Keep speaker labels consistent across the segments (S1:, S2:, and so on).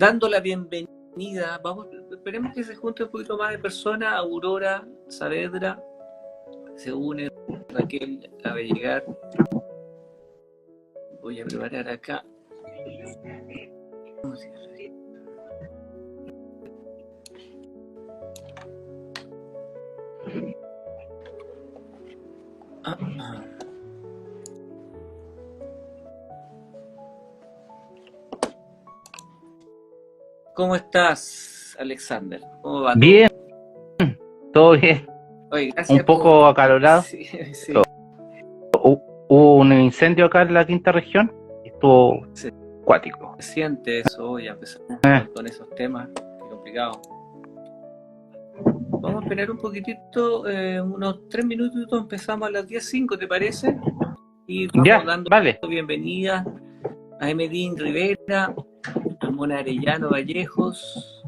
S1: dando la bienvenida, esperemos que se junte un poquito más de personas. Aurora Saavedra se une, Raquel a llegar. Voy a preparar acá. ¿Cómo estás, Alexander? ¿Cómo va todo?
S2: Bien, todo bien.
S1: Oye, gracias
S2: Un poco acalorado.
S1: Sí.
S2: Hubo un incendio acá en la quinta región y estuvo cuático.
S1: Se siente eso hoy, a pesar con esos temas, qué complicado. Vamos a esperar un poquitito, unos 3 minutitos, empezamos a las 10:05, ¿te parece? Y vamos
S2: Ya,
S1: dando
S2: vale.
S1: bienvenida a Emedín Rivera, a Mona Arellano Vallejos,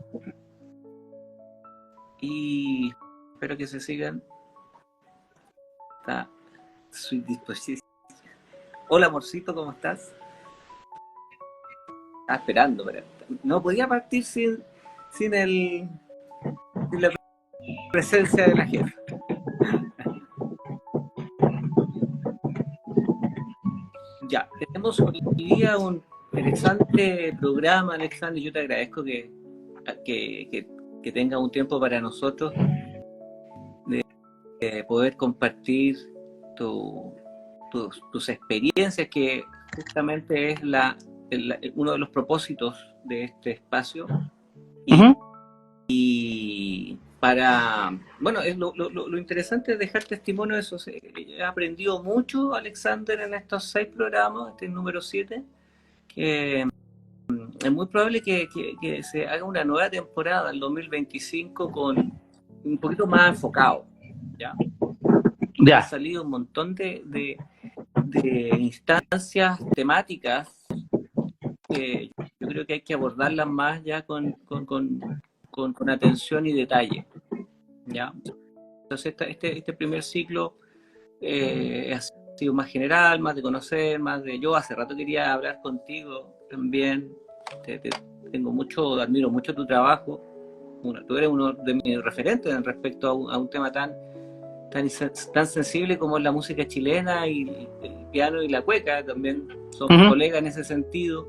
S1: y espero que se sigan. Está a su disposición. Hola, amorcito, ¿cómo estás? Estaba esperando, pero no podía partir sin la presencia de la jefa. Ya, tenemos hoy día un interesante programa, Alexander. Yo te agradezco que tengas un tiempo para nosotros de poder compartir tus experiencias, que justamente es uno de los propósitos de este espacio. Y para, bueno, es lo interesante es dejar testimonio de eso. He aprendido mucho, Alexander, en estos 6 programas, este es el número 7, que es muy probable que se haga una nueva temporada en 2025 con un poquito más enfocado, ¿ya?
S2: Ya.
S1: Han salido un montón de instancias temáticas que yo creo que hay que abordarlas más ya con atención y detalle, ¿ya? Entonces este primer ciclo ha sido más general, más de conocer, más de... Yo hace rato quería hablar contigo también, admiro mucho tu trabajo. Tú eres uno de mis referentes respecto a un tema tan sensible como es la música chilena, y el piano y la cueca. También somos colegas en ese sentido,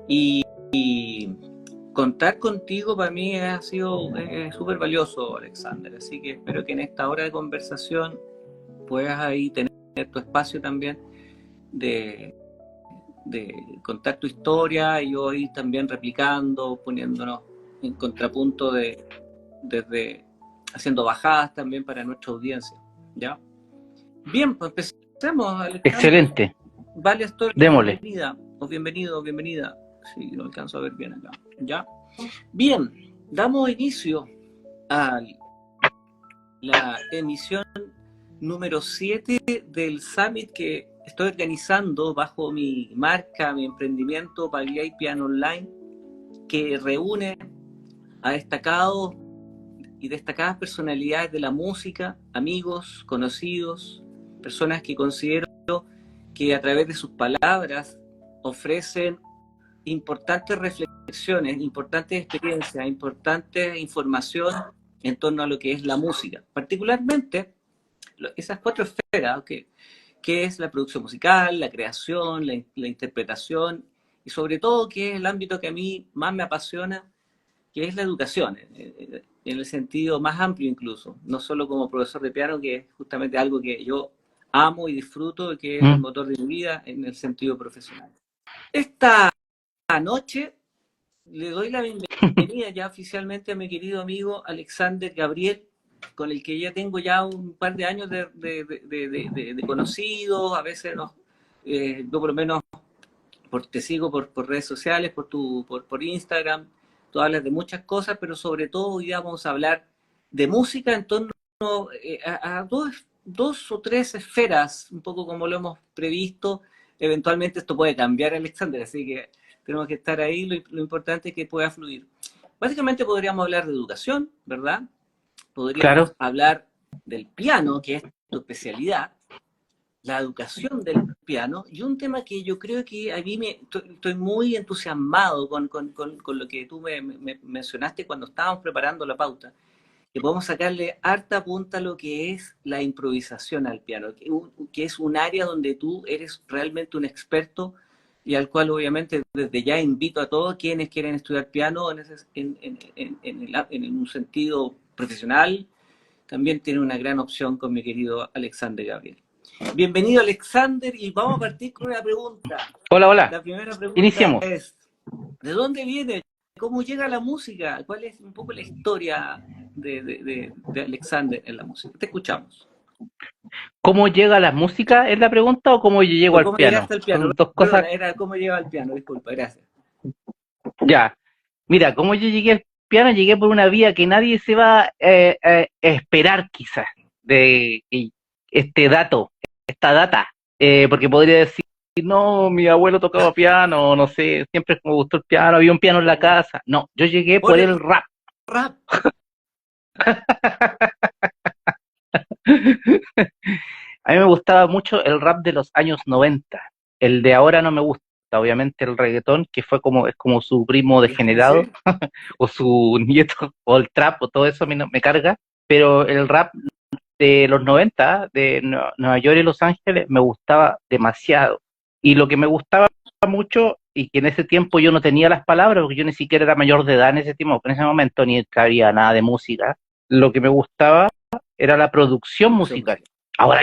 S1: y contar contigo para mí ha sido súper valioso, Alexander. Así que espero que en esta hora de conversación puedas ahí tener tu espacio también de contar tu historia, y yo ahí también replicando, poniéndonos en contrapunto desde haciendo bajadas también para nuestra audiencia, ¿ya? Bien, pues empecemos, Alexander.
S2: Excelente.
S1: Vale, Astor,
S2: démosle.
S1: Bienvenida. Sí, lo alcanzo a ver bien acá, ¿ya? Bien, damos inicio a la emisión número 7 del Summit que estoy organizando bajo mi marca, mi emprendimiento Pagliai Piano Online, que reúne a destacados y destacadas personalidades de la música, amigos, conocidos, personas que considero que a través de sus palabras ofrecen importantes reflexiones, importantes experiencias, importante información en torno a lo que es la música. Particularmente esas 4 esferas, que es la producción musical, la creación, la interpretación, y sobre todo que es el ámbito que a mí más me apasiona, que es la educación, en el sentido más amplio incluso, no solo como profesor de piano, que es justamente algo que yo amo y disfruto, que es el motor de mi vida en el sentido profesional. Esta noche le doy la bienvenida ya oficialmente a mi querido amigo Alexander Gabriel, con el que ya tengo ya un par de años de conocidos. A veces yo por lo menos te sigo por redes sociales, por Instagram. Tú hablas de muchas cosas, pero sobre todo hoy día vamos a hablar de música en torno a dos o tres esferas, un poco como lo hemos previsto. Eventualmente esto puede cambiar, Alexander, así que tenemos que estar ahí. Lo importante es que pueda fluir. Básicamente podríamos hablar de educación, ¿verdad? Podríamos hablar del piano, que es tu especialidad, la educación del piano, y un tema que yo creo que a mí estoy muy entusiasmado con lo que tú me mencionaste cuando estábamos preparando la pauta, que podemos sacarle harta punta a lo que es la improvisación al piano, que es un área donde tú eres realmente un experto y al cual obviamente desde ya invito a todos quienes quieren estudiar piano en un sentido profesional, también tiene una gran opción con mi querido Alexander Gabriel. Bienvenido Alexander y vamos a partir con una pregunta.
S2: Hola, hola.
S1: La primera pregunta
S2: Iniciemos.
S1: es, ¿de dónde viene? ¿Cómo llega la música? ¿Cuál es un poco la historia de Alexander en la música? Te escuchamos.
S2: ¿Cómo llega la música? ¿Es la pregunta o cómo yo llego
S1: ¿O
S2: al
S1: cómo
S2: piano?
S1: llegaste al piano?
S2: Son dos cosas.
S1: Perdona, era cómo llega al piano, disculpa, gracias.
S2: Ya. Mira, cómo yo llegué al piano, llegué por una vía que nadie se va a esperar quizás de esta data, porque podría decir, no, mi abuelo tocaba piano, no sé, siempre me gustó el piano, había un piano en la casa. No, yo llegué
S1: Por
S2: por
S1: el
S2: el rap.
S1: rap.
S2: A mí me gustaba mucho el rap de los años 90. El de ahora no me gusta, obviamente el reggaetón, que es como su primo degenerado,
S1: ¿Sí?
S2: o su nieto, o el trap, o todo eso a mí no, me carga, pero el rap de los 90, de Nueva York y Los Ángeles, me gustaba demasiado. Y lo que me gustaba mucho, y que en ese tiempo yo no tenía las palabras, porque yo ni siquiera era mayor de edad en ese momento, ni sabía nada de música, lo que me gustaba era la producción musical.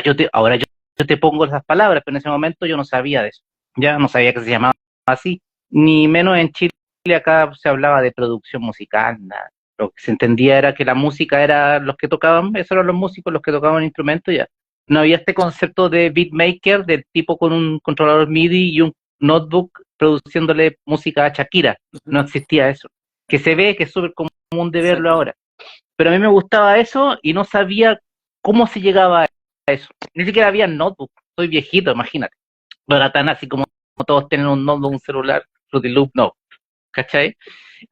S2: Yo te pongo esas palabras, pero en ese momento yo no sabía de eso. Ya no sabía que se llamaba así, ni menos en Chile acá se hablaba de producción musical, nada. Lo que se entendía era que la música era los que tocaban, esos eran los músicos los que tocaban instrumentos ya. No había este concepto de beatmaker, del tipo con un controlador MIDI y un notebook produciéndole música a Shakira. No existía eso. Que se ve que es súper común de verlo
S1: Exacto.
S2: ahora. Pero a mí me gustaba eso y no sabía cómo se llegaba a eso. Ni siquiera había notebook. Soy viejito, imagínate. No era tan así como todos tienen un notebook, un celular, Fruity Loop, no. ¿Cachai?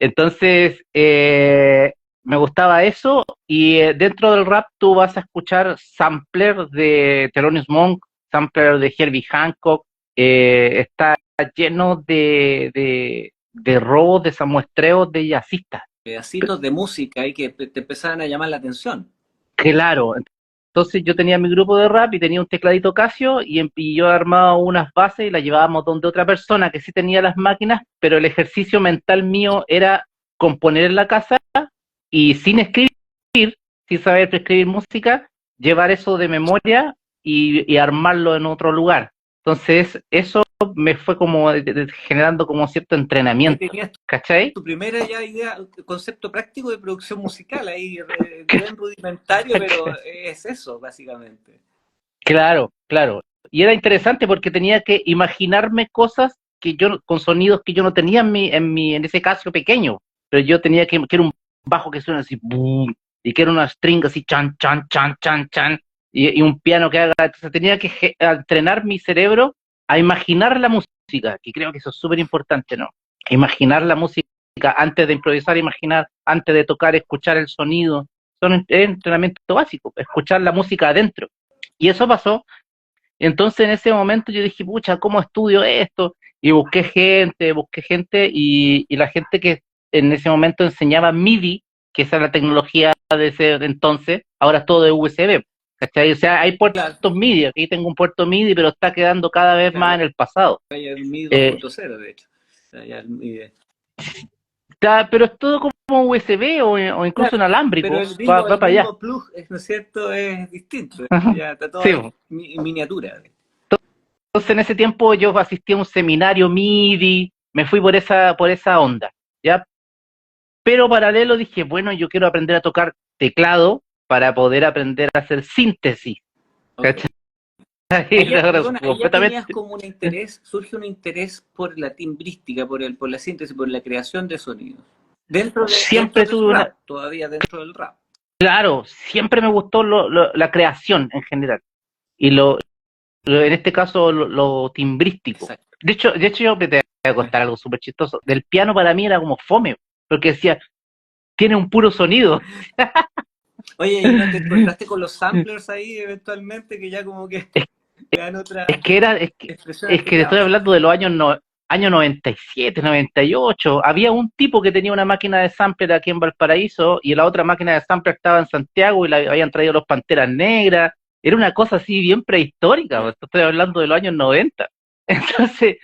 S2: Entonces, me gustaba eso y dentro del rap tú vas a escuchar sampler de Thelonious Monk, sampler de Herbie Hancock, está lleno de robos, de muestreos de jazzistas.
S1: Pedacitos de música y que te empezaban a llamar la atención.
S2: Claro, entonces yo tenía mi grupo de rap y tenía un tecladito Casio y yo armaba unas bases y las llevábamos donde otra persona que sí tenía las máquinas, pero el ejercicio mental mío era componer en la casa y sin escribir, sin saber escribir música, llevar eso de memoria y armarlo en otro lugar. Entonces eso me fue como generando como cierto
S1: Ahí
S2: entrenamiento,
S1: tenías
S2: ¿cachai?
S1: tu primera ya idea, concepto práctico de producción musical, ahí bien rudimentario, pero es eso, básicamente.
S2: Claro, claro. Y era interesante porque tenía que imaginarme cosas que yo, con sonidos que yo no tenía en ese caso pequeño. Pero yo tenía que era un bajo que suena así, boom, y que era una string así, chan, chan, chan, chan, chan, y un piano que haga. Entonces tenía que entrenar mi cerebro a imaginar la música, que creo que eso es súper importante, ¿no? Imaginar la música antes de improvisar, imaginar, antes de tocar, escuchar el sonido. Es entrenamiento básico, escuchar la música adentro. Y eso pasó. Entonces en ese momento yo dije, pucha, ¿cómo estudio esto? Y busqué gente y la gente que en ese momento enseñaba MIDI, que esa es la tecnología de ese entonces, ahora es todo de USB. ¿Cachai? O sea, hay puertos
S1: Claro,
S2: MIDI, aquí tengo un puerto MIDI, pero está quedando cada vez más
S1: claro,
S2: en el pasado.
S1: hay el MIDI
S2: Eh,
S1: 2.0, de hecho. O sea, ya el MIDI.
S2: pero es todo como USB o incluso
S1: Claro, pero
S2: inalámbrico, va
S1: el
S2: para allá.
S1: mismo plug, ¿no es cierto? Es distinto.
S2: Ajá.
S1: Ya está todo
S2: Sí.
S1: en miniatura.
S2: Entonces en ese tiempo yo asistí a un seminario MIDI, me fui por esa onda, ¿ya? Pero paralelo dije, bueno, yo quiero aprender a tocar teclado para poder aprender a hacer síntesis,
S1: Ok.
S2: ¿cachai?
S1: Perdona, ahí ya
S2: Completamente.
S1: tenías como un interés, surge un interés por la timbrística, por la síntesis, por la creación de sonidos. Dentro
S2: Siempre
S1: del
S2: tuve una,
S1: rap, todavía dentro del rap.
S2: claro, siempre me gustó la creación en general. Y en este caso lo timbrístico.
S1: Exacto.
S2: De hecho yo te voy a contar algo súper chistoso. Del piano para mí era como fome, porque decía, tiene un puro sonido.
S1: Oye, ¿y no te encontraste con los samplers ahí eventualmente que ya como que dan otra
S2: Es que era,
S1: expresión al
S2: es que te estoy
S1: teclado.
S2: hablando de los años, años 97, 98. Había un tipo que tenía una máquina de sampler aquí en Valparaíso y la otra máquina de sampler estaba en Santiago y la habían traído los Panteras Negras. Era una cosa así bien prehistórica, pues, te estoy hablando de los años 90. Entonces,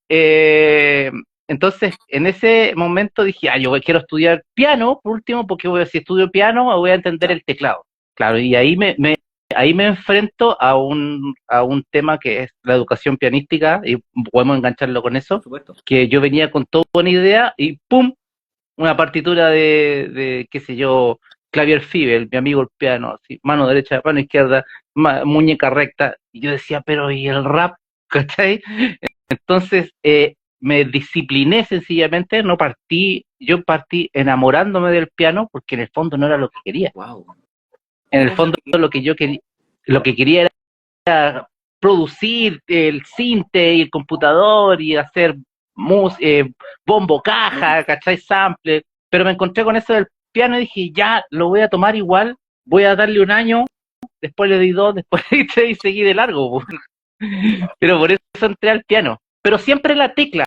S2: eh, entonces, en ese momento dije, yo quiero estudiar piano, por último, porque si estudio piano voy a entender
S1: Claro,
S2: el teclado. Claro, y ahí me enfrento a un tema que es la educación pianística, y podemos engancharlo con
S1: por
S2: eso,
S1: supuesto.
S2: que yo venía con toda buena idea y ¡pum! Una partitura de qué sé yo, Clavier Fibel, mi amigo el piano, así, mano derecha, mano izquierda, muñeca recta, y yo decía, pero ¿y el rap? ¿Cachai? Entonces, me discipliné sencillamente, yo partí enamorándome del piano porque en el fondo no era lo que quería.
S1: Wow.
S2: En el
S1: ¿Cómo fue
S2: fondo
S1: que?
S2: lo que quería era producir el cinte y el computador y hacer bombo caja, ¿cachai? Sample, pero me encontré con eso del piano y dije, ya, lo voy a tomar igual, voy a darle un año, después le di dos, después le di tres y seguí de largo. Pero por eso entré al piano. Pero siempre la tecla.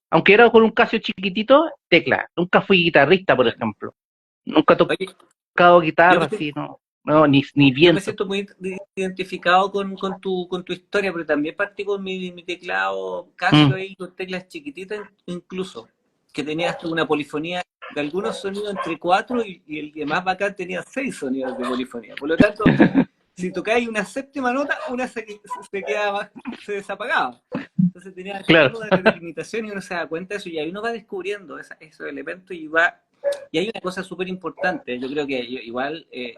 S2: Aunque era con un Casio chiquitito, tecla. Nunca fui guitarrista, por
S1: Claro.
S2: ejemplo. Nunca he
S1: Oye,
S2: tocado
S1: yo
S2: guitarra,
S1: me,
S2: así, no, no ni
S1: yo me
S2: viento.
S1: siento muy identificado con tu historia, pero también partí con mi teclado Casio
S2: Mm.
S1: ahí, con teclas chiquititas incluso, que tenía hasta una polifonía de algunos sonidos entre cuatro y el que más bacán tenía 6 sonidos de polifonía. Por lo tanto, si tocáis una séptima nota, una se quedaba, se desapagaba. Entonces tenía ese
S2: Claro.
S1: tipo de limitación y uno se da cuenta de eso y ahí uno va descubriendo esos elementos y hay una cosa súper importante, yo creo que igual es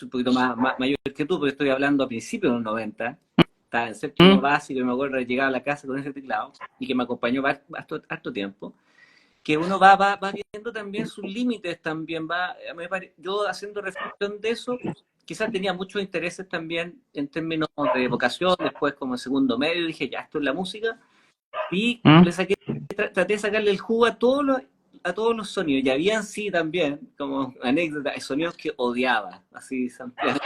S1: un poquito mayor que tú, porque estoy hablando a principios de los 90, estaba en séptimo
S2: Mm.
S1: básico y me acuerdo de llegar a la casa con ese teclado y que me acompañó harto tiempo, que uno va viendo también sus límites, también yo haciendo reflexión de eso, quizás tenía muchos intereses también en términos de vocación, después como segundo medio dije, ya, esto es la música, y
S2: Mm.
S1: traté de sacarle el jugo a todos los sonidos. Y habían sí también, como anécdota, sonidos que odiaba, así,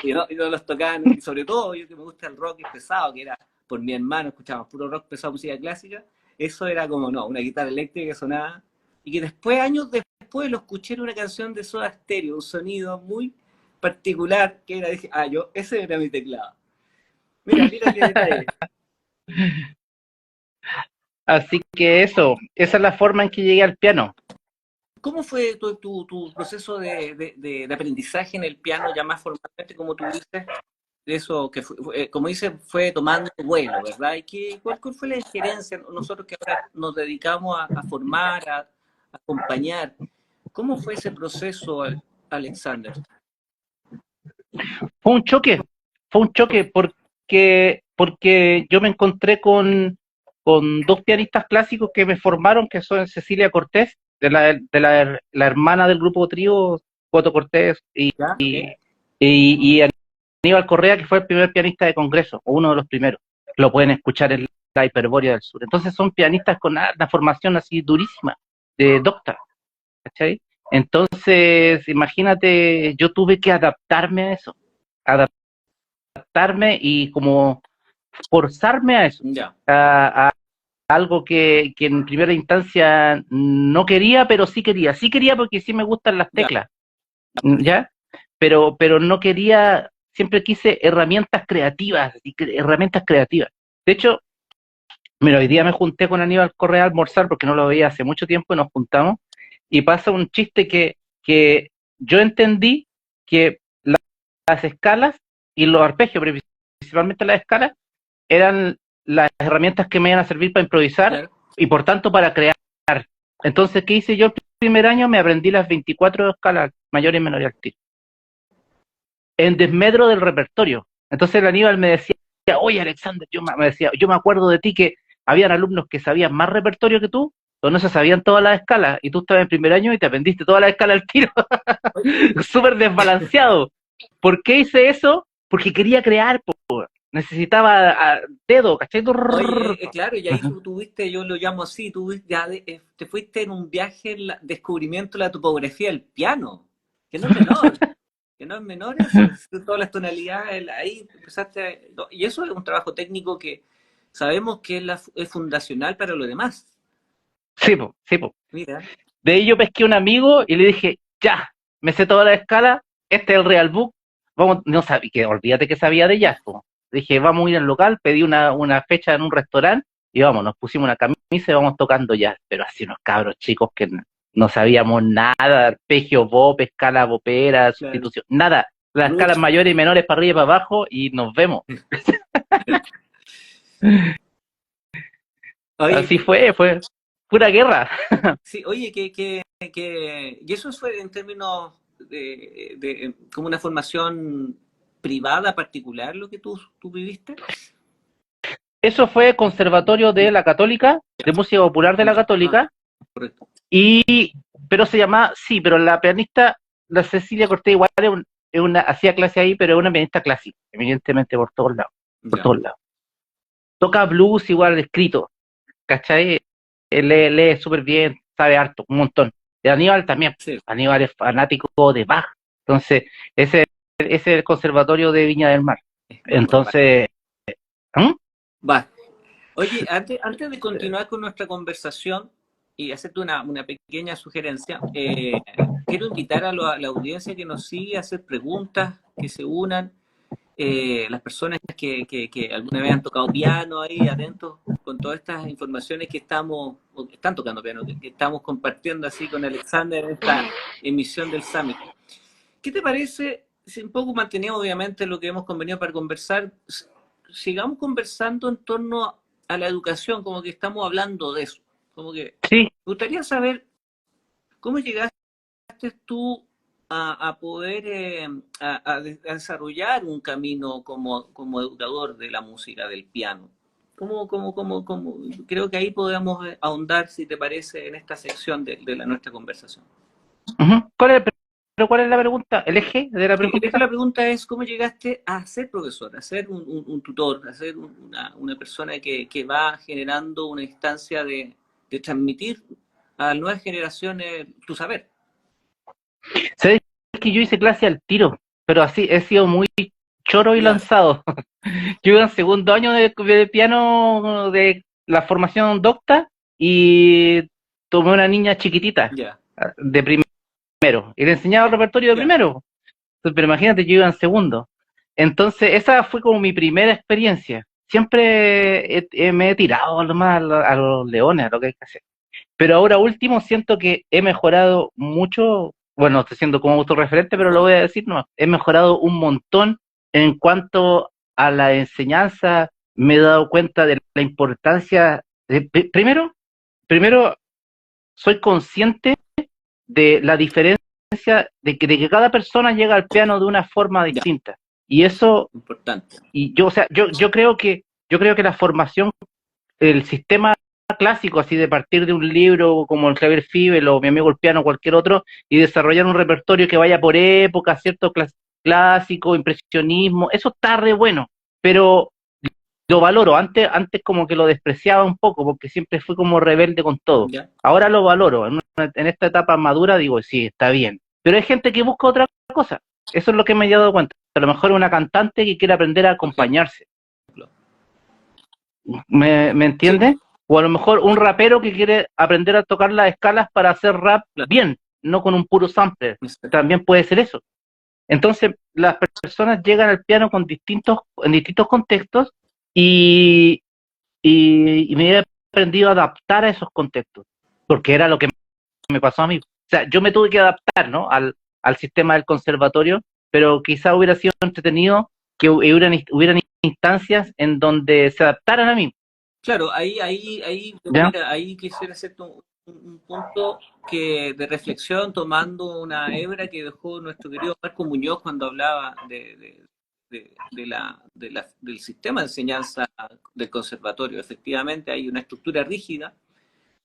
S1: y no los tocaban, y sobre todo yo que me gusta el rock pesado, que era por mi hermano, escuchábamos puro rock pesado, música clásica, eso era como, no, una guitarra eléctrica que sonaba, y que después, años después, lo escuché en una canción de Soda Stereo, un sonido muy particular, que era, dije, ese era mi teclado. Mira qué detalle.
S2: Así que esa es la forma en que llegué al piano.
S1: ¿Cómo fue tu proceso de aprendizaje en el piano, ya más formalmente, como tú dices? Eso que como dices, fue tomando vuelo, ¿verdad? ¿Cuál fue la diferencia? Nosotros que ahora nos dedicamos a formar, a acompañar, ¿cómo fue ese proceso, Alexander?
S2: Fue un choque, fue un choque porque yo me encontré con dos pianistas clásicos que me formaron, que son Cecilia Cortés, la hermana del grupo trío, Coto Cortés,
S1: ¿Ya? ¿Ok?
S2: y Aníbal Correa, que fue el primer pianista de Congreso, o uno de los primeros. Lo pueden escuchar en la Hiperbórea del Sur. Entonces son pianistas con una formación así durísima, de docta, ¿cachai? Entonces, imagínate, yo tuve que adaptarme a eso, adaptarme y como forzarme a eso,
S1: Ya,
S2: a algo que en primera instancia no quería, pero sí quería. Sí quería porque sí me gustan las
S1: ya.
S2: teclas, ¿ya? Pero no quería, siempre quise herramientas creativas, herramientas creativas. De hecho, mira, hoy día me junté con Aníbal Correa a almorzar porque no lo veía hace mucho tiempo y nos juntamos y pasa un chiste que yo entendí que las escalas y los arpegios, principalmente las escalas, eran las herramientas que me iban a servir para improvisar
S1: Claro.
S2: y por tanto para crear. Entonces, ¿qué hice yo el primer año? Me aprendí las 24 escalas, mayores y menores al tiro, en desmedro del repertorio. Entonces el Aníbal me decía, oye Alexander, me decía, yo me acuerdo de ti que habían alumnos que sabían más repertorio que tú, pero no se sabían todas las escalas, y tú estabas en primer año y te aprendiste todas las escalas al tiro, súper desbalanceado. ¿Por qué hice eso? Porque quería crear, necesitaba dedo, ¿cachai?
S1: Oye, claro, y ahí tú tuviste, yo lo llamo así, te fuiste en un viaje en descubrimiento de la topografía del piano, que no es menor, no es menor todas las tonalidades, ahí empezaste no, y eso es un trabajo técnico que sabemos que es fundacional para lo demás.
S2: Sí, po, sí, po.
S1: Mira,
S2: De ahí yo pesqué a un amigo y le dije, ya, me sé toda la escala, este es el Real Book, vamos, no sabía, que olvídate que sabía de jazz, po. Dije, vamos a ir al local, pedí una fecha en un restaurante y vamos, nos pusimos una camisa y vamos tocando jazz, pero así unos cabros chicos que no sabíamos nada, arpegio, bop, escala bopera,
S1: claro.
S2: sustitución, nada, las escalas
S1: Ruth.
S2: mayores y menores para arriba y para abajo y nos vemos.
S1: Oye,
S2: Así fue pura guerra.
S1: sí, oye, y eso fue en términos como una formación privada particular lo que tú viviste.
S2: Eso fue Conservatorio de la Católica, de Música Popular de la
S1: Ya,
S2: Católica,
S1: correcto.
S2: y pero se llamaba, sí, pero la pianista, la Cecilia Cortés igual hacía clase ahí, pero es una pianista clásica, evidentemente por
S1: Ya,
S2: todos lados. Toca blues igual escrito, ¿cachai? Lee súper bien, sabe harto, un montón. De Aníbal también,
S1: sí,
S2: Aníbal es fanático de Bach, entonces ese es el Conservatorio de Viña del Mar.
S1: bacán.
S2: Entonces, ¿hmm?
S1: Va. Oye, antes de continuar con nuestra conversación y hacerte una pequeña sugerencia, quiero invitar a la audiencia que nos sigue a hacer preguntas, que se unan. Las personas que alguna vez han tocado piano ahí, atentos con todas estas informaciones que o que están tocando piano, que estamos compartiendo así con Alexander en esta emisión del Summit. ¿Qué te parece si un poco mantenemos obviamente lo que hemos convenido para conversar? Sigamos conversando en torno a la educación, como que estamos hablando de eso. Como que
S2: Sí,
S1: me gustaría saber cómo llegaste tú a poder a desarrollar un camino como educador de la música, del piano. ¿Cómo? Creo que ahí podemos ahondar, si te parece, en esta sección de nuestra conversación.
S2: ujú. Pero ¿cuál es la pregunta? ¿El eje de la
S1: La
S2: pregunta?
S1: pregunta es, ¿cómo llegaste a ser profesor, a ser un tutor, a ser una persona que va generando una instancia de transmitir a nuevas generaciones tu saber?
S2: Sabes que yo hice clase al tiro, pero así he sido muy choro y
S1: Ya,
S2: lanzado. Yo iba en segundo año de piano de la formación docta y tomé una niña chiquitita
S1: ya,
S2: de primero y le enseñaba el repertorio de
S1: ya.
S2: primero. Pero imagínate, yo iba en segundo. Entonces, esa fue como mi primera experiencia. Siempre me he tirado nomás a los leones, a lo que hay que hacer. Pero ahora último siento que he mejorado mucho, bueno, estoy siendo como autorreferente, pero lo voy a decir, no, he mejorado un montón en cuanto a la enseñanza, me he dado cuenta de la importancia, primero soy consciente de la diferencia de que cada persona llega al piano de una forma
S1: Ya,
S2: distinta. Y eso,
S1: importante.
S2: y yo, o sea, yo creo que la formación, el sistema clásico, así de partir de un libro como el Claver Fibel o Mi amigo el piano o cualquier otro, y desarrollar un repertorio que vaya por época, cierto clásico, impresionismo, eso está re bueno, pero lo valoro, antes como que lo despreciaba un poco, porque siempre fui como rebelde con todo.
S1: Ya,
S2: Ahora lo valoro, en esta etapa madura digo, sí, está bien, pero hay gente que busca otra cosa, eso es lo que me he dado cuenta, a lo mejor una cantante que quiere aprender a
S1: por ejemplo.
S2: acompañarse, ¿me
S1: Sí,
S2: entiendes? O a lo mejor un rapero que quiere aprender a tocar las escalas para hacer rap
S1: claro.
S2: bien, no con un puro sampler. También puede ser eso. Entonces, las personas llegan al piano en distintos contextos y, y me he aprendido a adaptar a esos contextos, porque era lo que me pasó a mí. O sea, yo me tuve que adaptar, ¿no? al sistema del conservatorio, pero quizá hubiera sido entretenido que hubieran instancias en donde se adaptaran a mí,
S1: Claro,
S2: ¿ya?
S1: mira, ahí quisiera hacerte un punto de reflexión tomando una hebra que dejó nuestro querido Marco Muñoz cuando hablaba del sistema de enseñanza del conservatorio. Efectivamente, hay una estructura rígida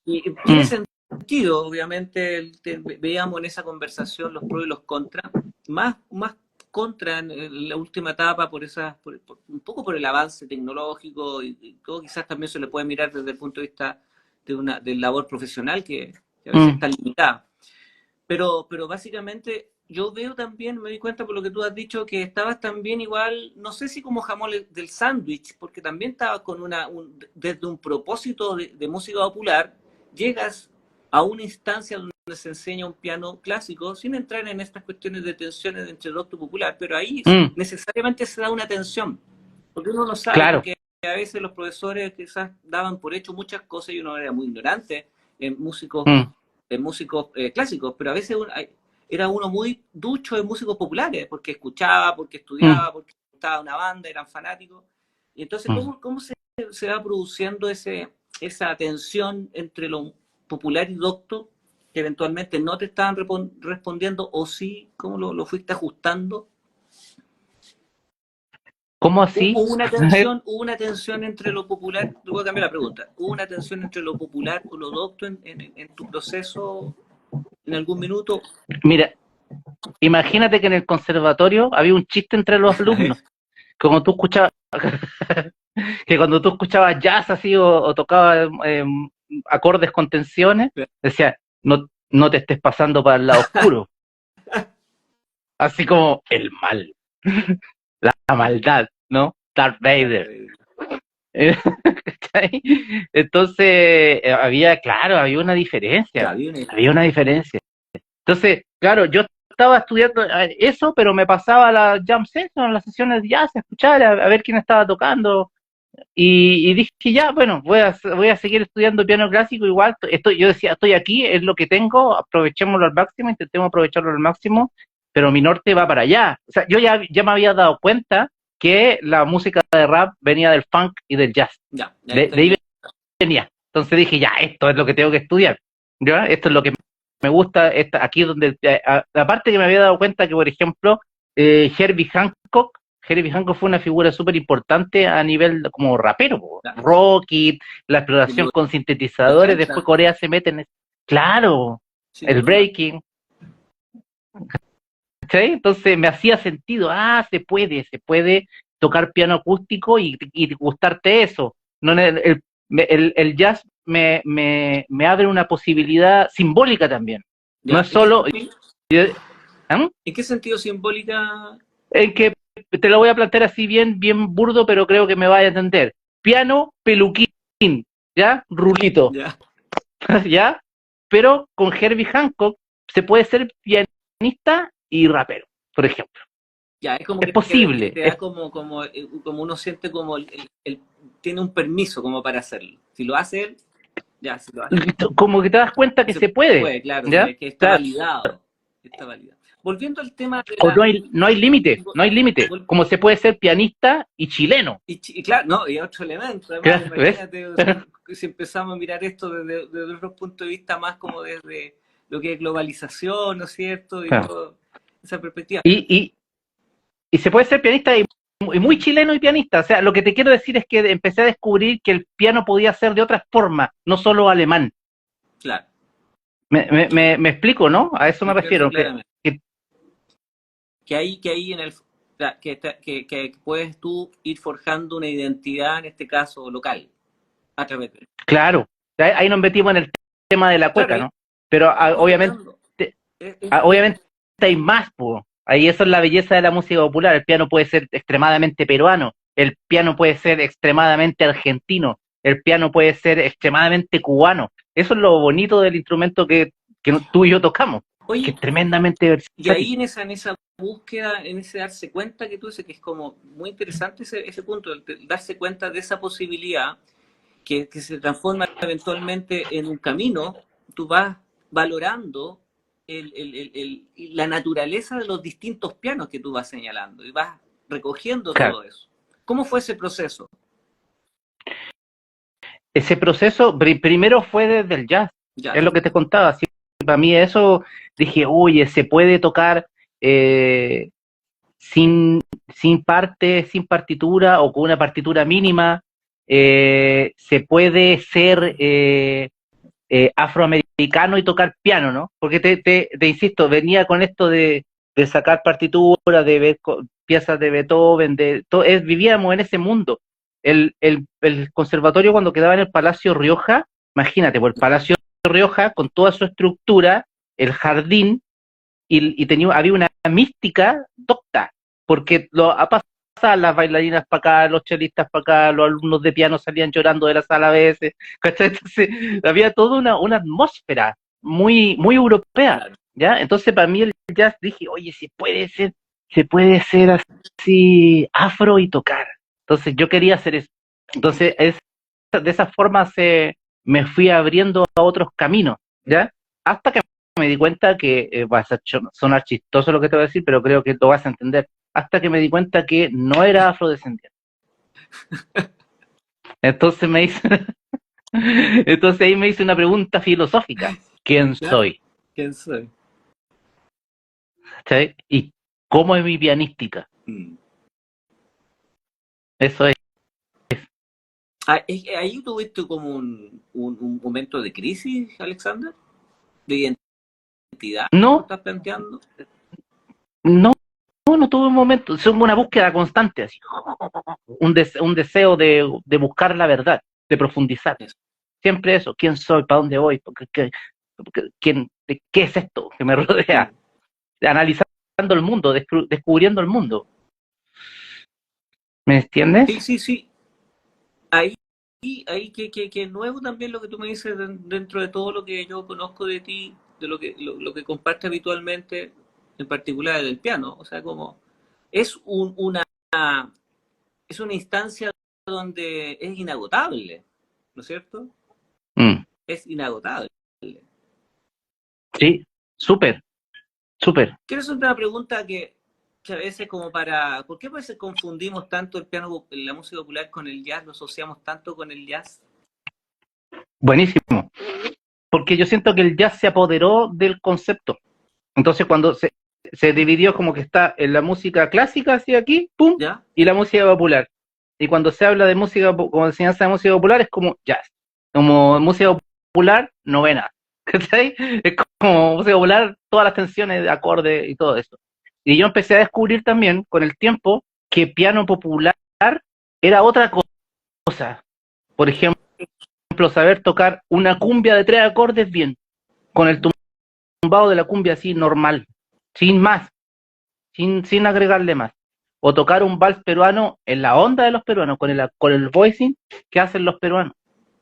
S1: y tiene
S2: Mm,
S1: sentido, obviamente, veíamos en esa conversación los pros y los contras, más contra en la última etapa un poco por el avance tecnológico y todo quizás también se le puede mirar desde el punto de vista de labor profesional que a veces
S2: mm,
S1: está limitada. Pero básicamente yo veo también, me di cuenta por lo que tú has dicho, que estabas también igual, no sé si como jamón del sándwich, porque también estabas con desde un propósito de música popular, llegas a una instancia donde se enseña un piano clásico, sin entrar en estas cuestiones de tensiones entre docto popular, pero ahí necesariamente se da una tensión, porque uno no sabe,
S2: claro.
S1: porque a veces los profesores quizás daban por hecho muchas cosas y uno era muy ignorante en músicos clásicos, pero a veces era uno muy ducho en músicos populares, porque escuchaba, porque estudiaba, porque estaba una banda, eran fanáticos. Y entonces, ¿cómo se va produciendo esa tensión entre lo popular y docto, que eventualmente no te estaban respondiendo, o sí, cómo lo fuiste ajustando?
S2: ¿Cómo así?
S1: Hubo una tensión entre lo popular, voy a cambiar la pregunta, ¿hubo una tensión entre lo popular o lo docto en tu proceso en algún minuto?
S2: Mira, imagínate que en el conservatorio había un chiste entre los alumnos, como tú escuchabas, que cuando tú escuchabas jazz así o tocabas acordes con tensiones, decía, no te estés pasando para el lado oscuro, así como el mal, la maldad, ¿no? Darth Vader. Entonces, había una diferencia, había una diferencia. Entonces, claro, yo estaba estudiando eso, pero me pasaba la jam session, las sesiones de jazz, a escuchar, a ver quién estaba tocando, y dije, ya, bueno, voy a seguir estudiando piano clásico, igual, yo decía, estoy aquí, es lo que tengo, aprovechémoslo al máximo, intentemos aprovecharlo al máximo, pero mi norte va para allá. O sea, yo ya me había dado cuenta que la música de rap venía del funk y del jazz. De ahí venía. Entonces dije, ya, esto es lo que tengo que estudiar. ¿Ya? Esto es lo que me gusta. Aquí donde, aparte que me había dado cuenta que, por ejemplo, Herbie Hancock fue una figura súper importante a nivel como rapero, Rocky, la exploración con sintetizadores, después Corea se mete en eso. Claro, el breaking. ¿Sí? Entonces me hacía sentido, se puede tocar piano acústico y gustarte eso. No, el jazz me abre una posibilidad simbólica también.
S1: Ya,
S2: no es solo...
S1: ¿En qué sentido simbólica?
S2: En que te lo voy a plantear así bien burdo, pero creo que me vaya a entender. Piano, peluquín, ¿ya? Rulito.
S1: Ya.
S2: ¿Ya? Pero con Herbie Hancock se puede ser pianista y rapero, por ejemplo.
S1: Ya, es como
S2: es posible.
S1: Te da como uno siente como tiene un permiso como para hacerlo. Si lo hace él, ya, si lo hace.
S2: Como que te das cuenta que se puede.
S1: Claro,
S2: ¿ya?
S1: que está validado. Está validado. Volviendo al tema de
S2: no hay límite, como se puede ser pianista y chileno.
S1: Y claro, no, y otro elemento, además, imagínate si empezamos a mirar esto desde otro punto de vista más como desde lo que es globalización, ¿no es cierto? Y toda esa perspectiva.
S2: Y se puede ser pianista y muy chileno y pianista. O sea, lo que te quiero decir es que empecé a descubrir que el piano podía ser de otras formas, no solo alemán.
S1: Claro.
S2: Me explico, ¿no? A eso me refiero.
S1: Que ahí en el que puedes tú ir forjando una identidad, en este caso local, a través de...
S2: Claro, ahí nos metimos en el tema de la cueca, ¿no? Pero obviamente hay más, pues. Ahí eso es la belleza de la música popular. El piano puede ser extremadamente peruano, el piano puede ser extremadamente argentino, el piano puede ser extremadamente cubano. Eso es lo bonito del instrumento que tú y yo tocamos. Oye, que es tremendamente versátil.
S1: Y ahí en esa búsqueda, en ese darse cuenta que tú dices que es como muy interesante ese punto, darse cuenta de esa posibilidad que se transforma eventualmente en un camino, tú vas valorando la naturaleza de los distintos pianos que tú vas señalando y vas recogiendo todo eso. ¿Cómo fue ese proceso?
S2: Ese proceso primero fue desde el jazz, es lo que te contaba. ¿Sí? Para mí eso, dije, oye, se puede tocar sin parte, sin partitura o con una partitura mínima, se puede ser afroamericano y tocar piano, ¿no? Porque te insisto, venía con esto de sacar partituras, de ver piezas de Beethoven, vivíamos en ese mundo. El conservatorio cuando quedaba en el Palacio Rioja, imagínate, por el Palacio Rioja, con toda su estructura, el jardín, había una mística docta, porque pasaban las bailarinas para acá, los chelistas para acá, los alumnos de piano salían llorando de la sala a veces, ¿cachai? Entonces, había toda una atmósfera muy, muy europea,
S1: Claro.
S2: ¿ya? Entonces, para mí el jazz, dije, oye, se puede ser así afro y tocar. Entonces, yo quería hacer eso. Entonces, de esa forma me fui abriendo a otros caminos, ¿ya? Hasta que me di cuenta que, va a sonar chistoso lo que te voy a decir, pero creo que lo vas a entender. Hasta que me di cuenta que no era afrodescendiente. Entonces entonces ahí me hice una pregunta filosófica. ¿Quién soy?
S1: ¿Quién soy?
S2: ¿Sí? ¿Y cómo es mi pianística? Eso es.
S1: Ahí tuviste como un momento de crisis, Alexander, de identidad, ¿lo
S2: No,
S1: estás planteando?
S2: no, no tuve un momento, es una búsqueda constante, así, un deseo de buscar la verdad, de profundizar.
S1: Eso.
S2: Siempre eso, ¿quién soy? ¿Para dónde voy? ¿Qué es esto que me rodea? Analizando el mundo, descubriendo el mundo. ¿Me entiendes?
S1: Sí, sí, sí. Ahí, que nuevo también lo que tú me dices dentro de todo lo que yo conozco de ti, de lo que compartes habitualmente, en particular del piano. O sea, como es es una instancia donde es inagotable, ¿no es cierto?
S2: Mm,
S1: Es inagotable.
S2: sí, súper, súper.
S1: Quiero hacer una pregunta que a veces como para... ¿Por qué a veces confundimos tanto el piano, la música popular con el jazz? ¿Lo asociamos tanto con el jazz?
S2: Buenísimo. Porque yo siento que el jazz se apoderó del concepto. Entonces cuando se dividió como que está en la música clásica hacia aquí, pum,
S1: ¿Ya?
S2: y la música popular. Y cuando se habla de música, como enseñanza de música popular, es como jazz. Como música popular, novena. ¿Cachai? Es como música popular, todas las tensiones de acordes y todo eso. Y yo empecé a descubrir también, con el tiempo, que piano popular era otra cosa. Por ejemplo, saber tocar una cumbia de 3 acordes bien, con el tumbado de la cumbia así normal, sin más, sin agregarle más. O tocar un vals peruano en la onda de los peruanos, con el voicing que hacen los peruanos,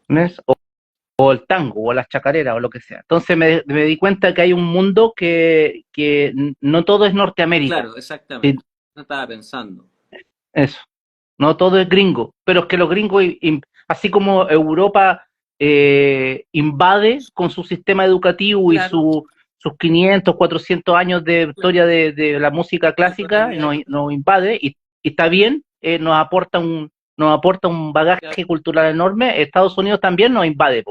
S2: ¿ves? O el tango, o las chacareras, o lo que sea. Entonces me di cuenta que hay un mundo que no todo es Norteamérica.
S1: Claro, exactamente.
S2: Sí,
S1: No estaba pensando.
S2: eso, no todo es gringo, pero es que los gringos, así como Europa invade con su sistema educativo y
S1: Claro,
S2: sus 500, 400 años de historia de la música
S1: de
S2: clásica,
S1: tonalidad.
S2: nos invade y está bien, nos aporta un
S1: Claro,
S2: bagaje cultural enorme. Estados Unidos también nos invade,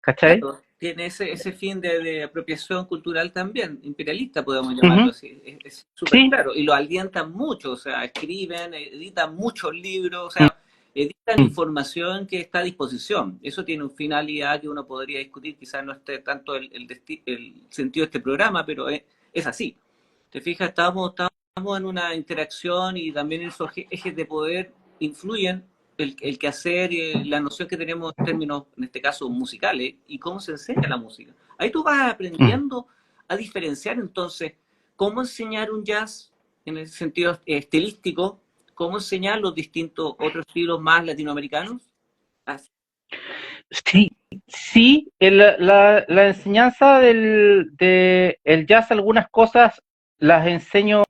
S2: ¿cachai?
S1: claro, tiene ese fin de apropiación cultural también, imperialista podemos llamarlo
S2: Ujú,
S1: así, es súper
S2: sí,
S1: claro, y lo alientan mucho, o sea, escriben, editan muchos libros, o
S2: mm,
S1: sea, editan
S2: mm,
S1: información que está a disposición. Eso tiene una finalidad que uno podría discutir, quizás no esté tanto el sentido de este programa, pero es así. ¿Te fijas? Estamos en una interacción y también esos ejes de poder influyen el quehacer y la noción que tenemos en términos, en este caso, musicales y cómo se enseña la música. Ahí tú vas
S2: mm.
S1: aprendiendo a diferenciar entonces cómo enseñar un jazz en el sentido estilístico, cómo enseñar los distintos otros estilos más latinoamericanos. Así.
S2: Sí, sí, la enseñanza de el jazz, algunas cosas las enseño,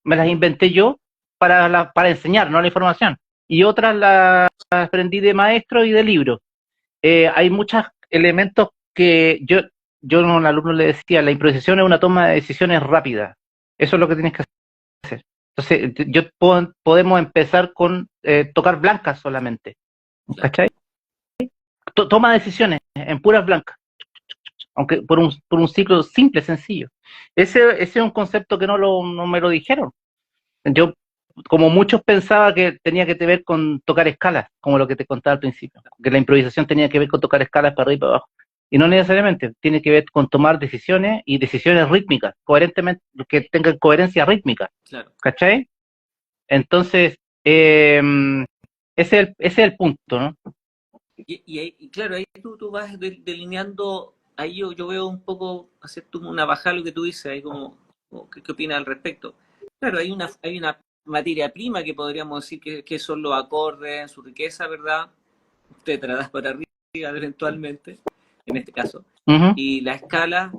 S2: me las inventé yo para enseñar, no la información. Y otras las aprendí de maestro y de libro. Hay muchos elementos que yo a un alumno le decía, la improvisación es una toma de decisiones rápida. Eso es lo que tienes que hacer. Entonces, podemos empezar con tocar blancas solamente.
S1: Claro.
S2: ¿Cachai? Toma decisiones en puras blancas, aunque por un ciclo simple, sencillo. Ese es un concepto que no me lo dijeron. Yo, como muchos, pensaba que tenía que ver con tocar escalas, como lo que te contaba al principio, que la improvisación tenía que ver con tocar escalas para arriba y para abajo. Y no necesariamente, tiene que ver con tomar decisiones y decisiones rítmicas, coherentemente, que tengan coherencia rítmica,
S1: Claro.
S2: ¿cachai? Entonces, ese es el punto, ¿no?
S1: Y claro, ahí tú vas delineando, ahí yo veo un poco, hacer una bajada lo que tú dices, ahí como ¿O qué opina al respecto? Claro, hay una materia prima que podríamos decir que son los acordes en su riqueza, ¿verdad? Tetradas para arriba eventualmente, en este caso.
S2: Ujú,
S1: Y la escala,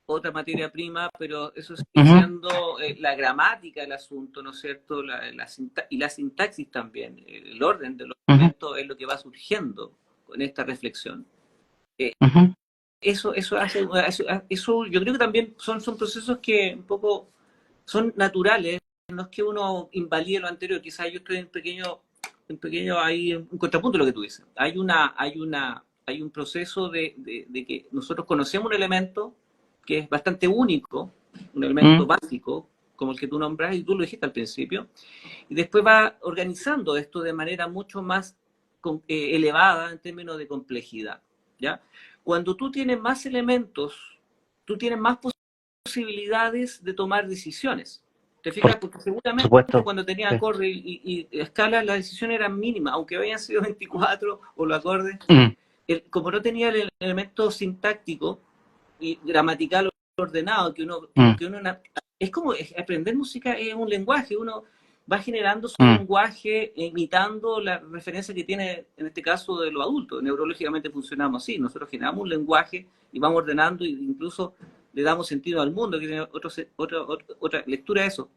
S1: otra materia prima, pero eso sigue
S2: ujú,
S1: siendo la gramática del asunto, ¿no es cierto? Y la sintaxis también, el orden de los
S2: ujú,
S1: elementos es lo que va surgiendo con esta reflexión. Eh,
S2: ujú,
S1: eso yo creo que también son procesos que un poco son naturales, no es que uno invalide lo anterior, quizás yo estoy en pequeño hay un contrapunto a lo que tú dices. Hay un proceso de que nosotros conocemos un elemento que es bastante único, un elemento
S2: ujú,
S1: básico, como el que tú nombras, y tú lo dijiste al principio, y después va organizando esto de manera mucho más elevada en términos de complejidad, ¿ya? Cuando tú tienes más elementos, tú tienes más posibilidades de tomar decisiones. ¿Te
S2: por
S1: fijas? Porque seguramente
S2: supuesto.
S1: cuando tenía
S2: Sí.
S1: acordes y escalas, las decisiones eran mínimas, aunque habían sido 24 o los acordes.
S2: Mm,
S1: Como no tenía el elemento sintáctico y gramatical ordenado,
S2: mm,
S1: es como aprender música es un lenguaje, uno va generando su
S2: mm,
S1: lenguaje imitando la referencia que tiene, en este caso, de los adultos. Neurológicamente funcionamos así, nosotros generamos un lenguaje y vamos ordenando e incluso le damos sentido al mundo, que tiene otra lectura de eso.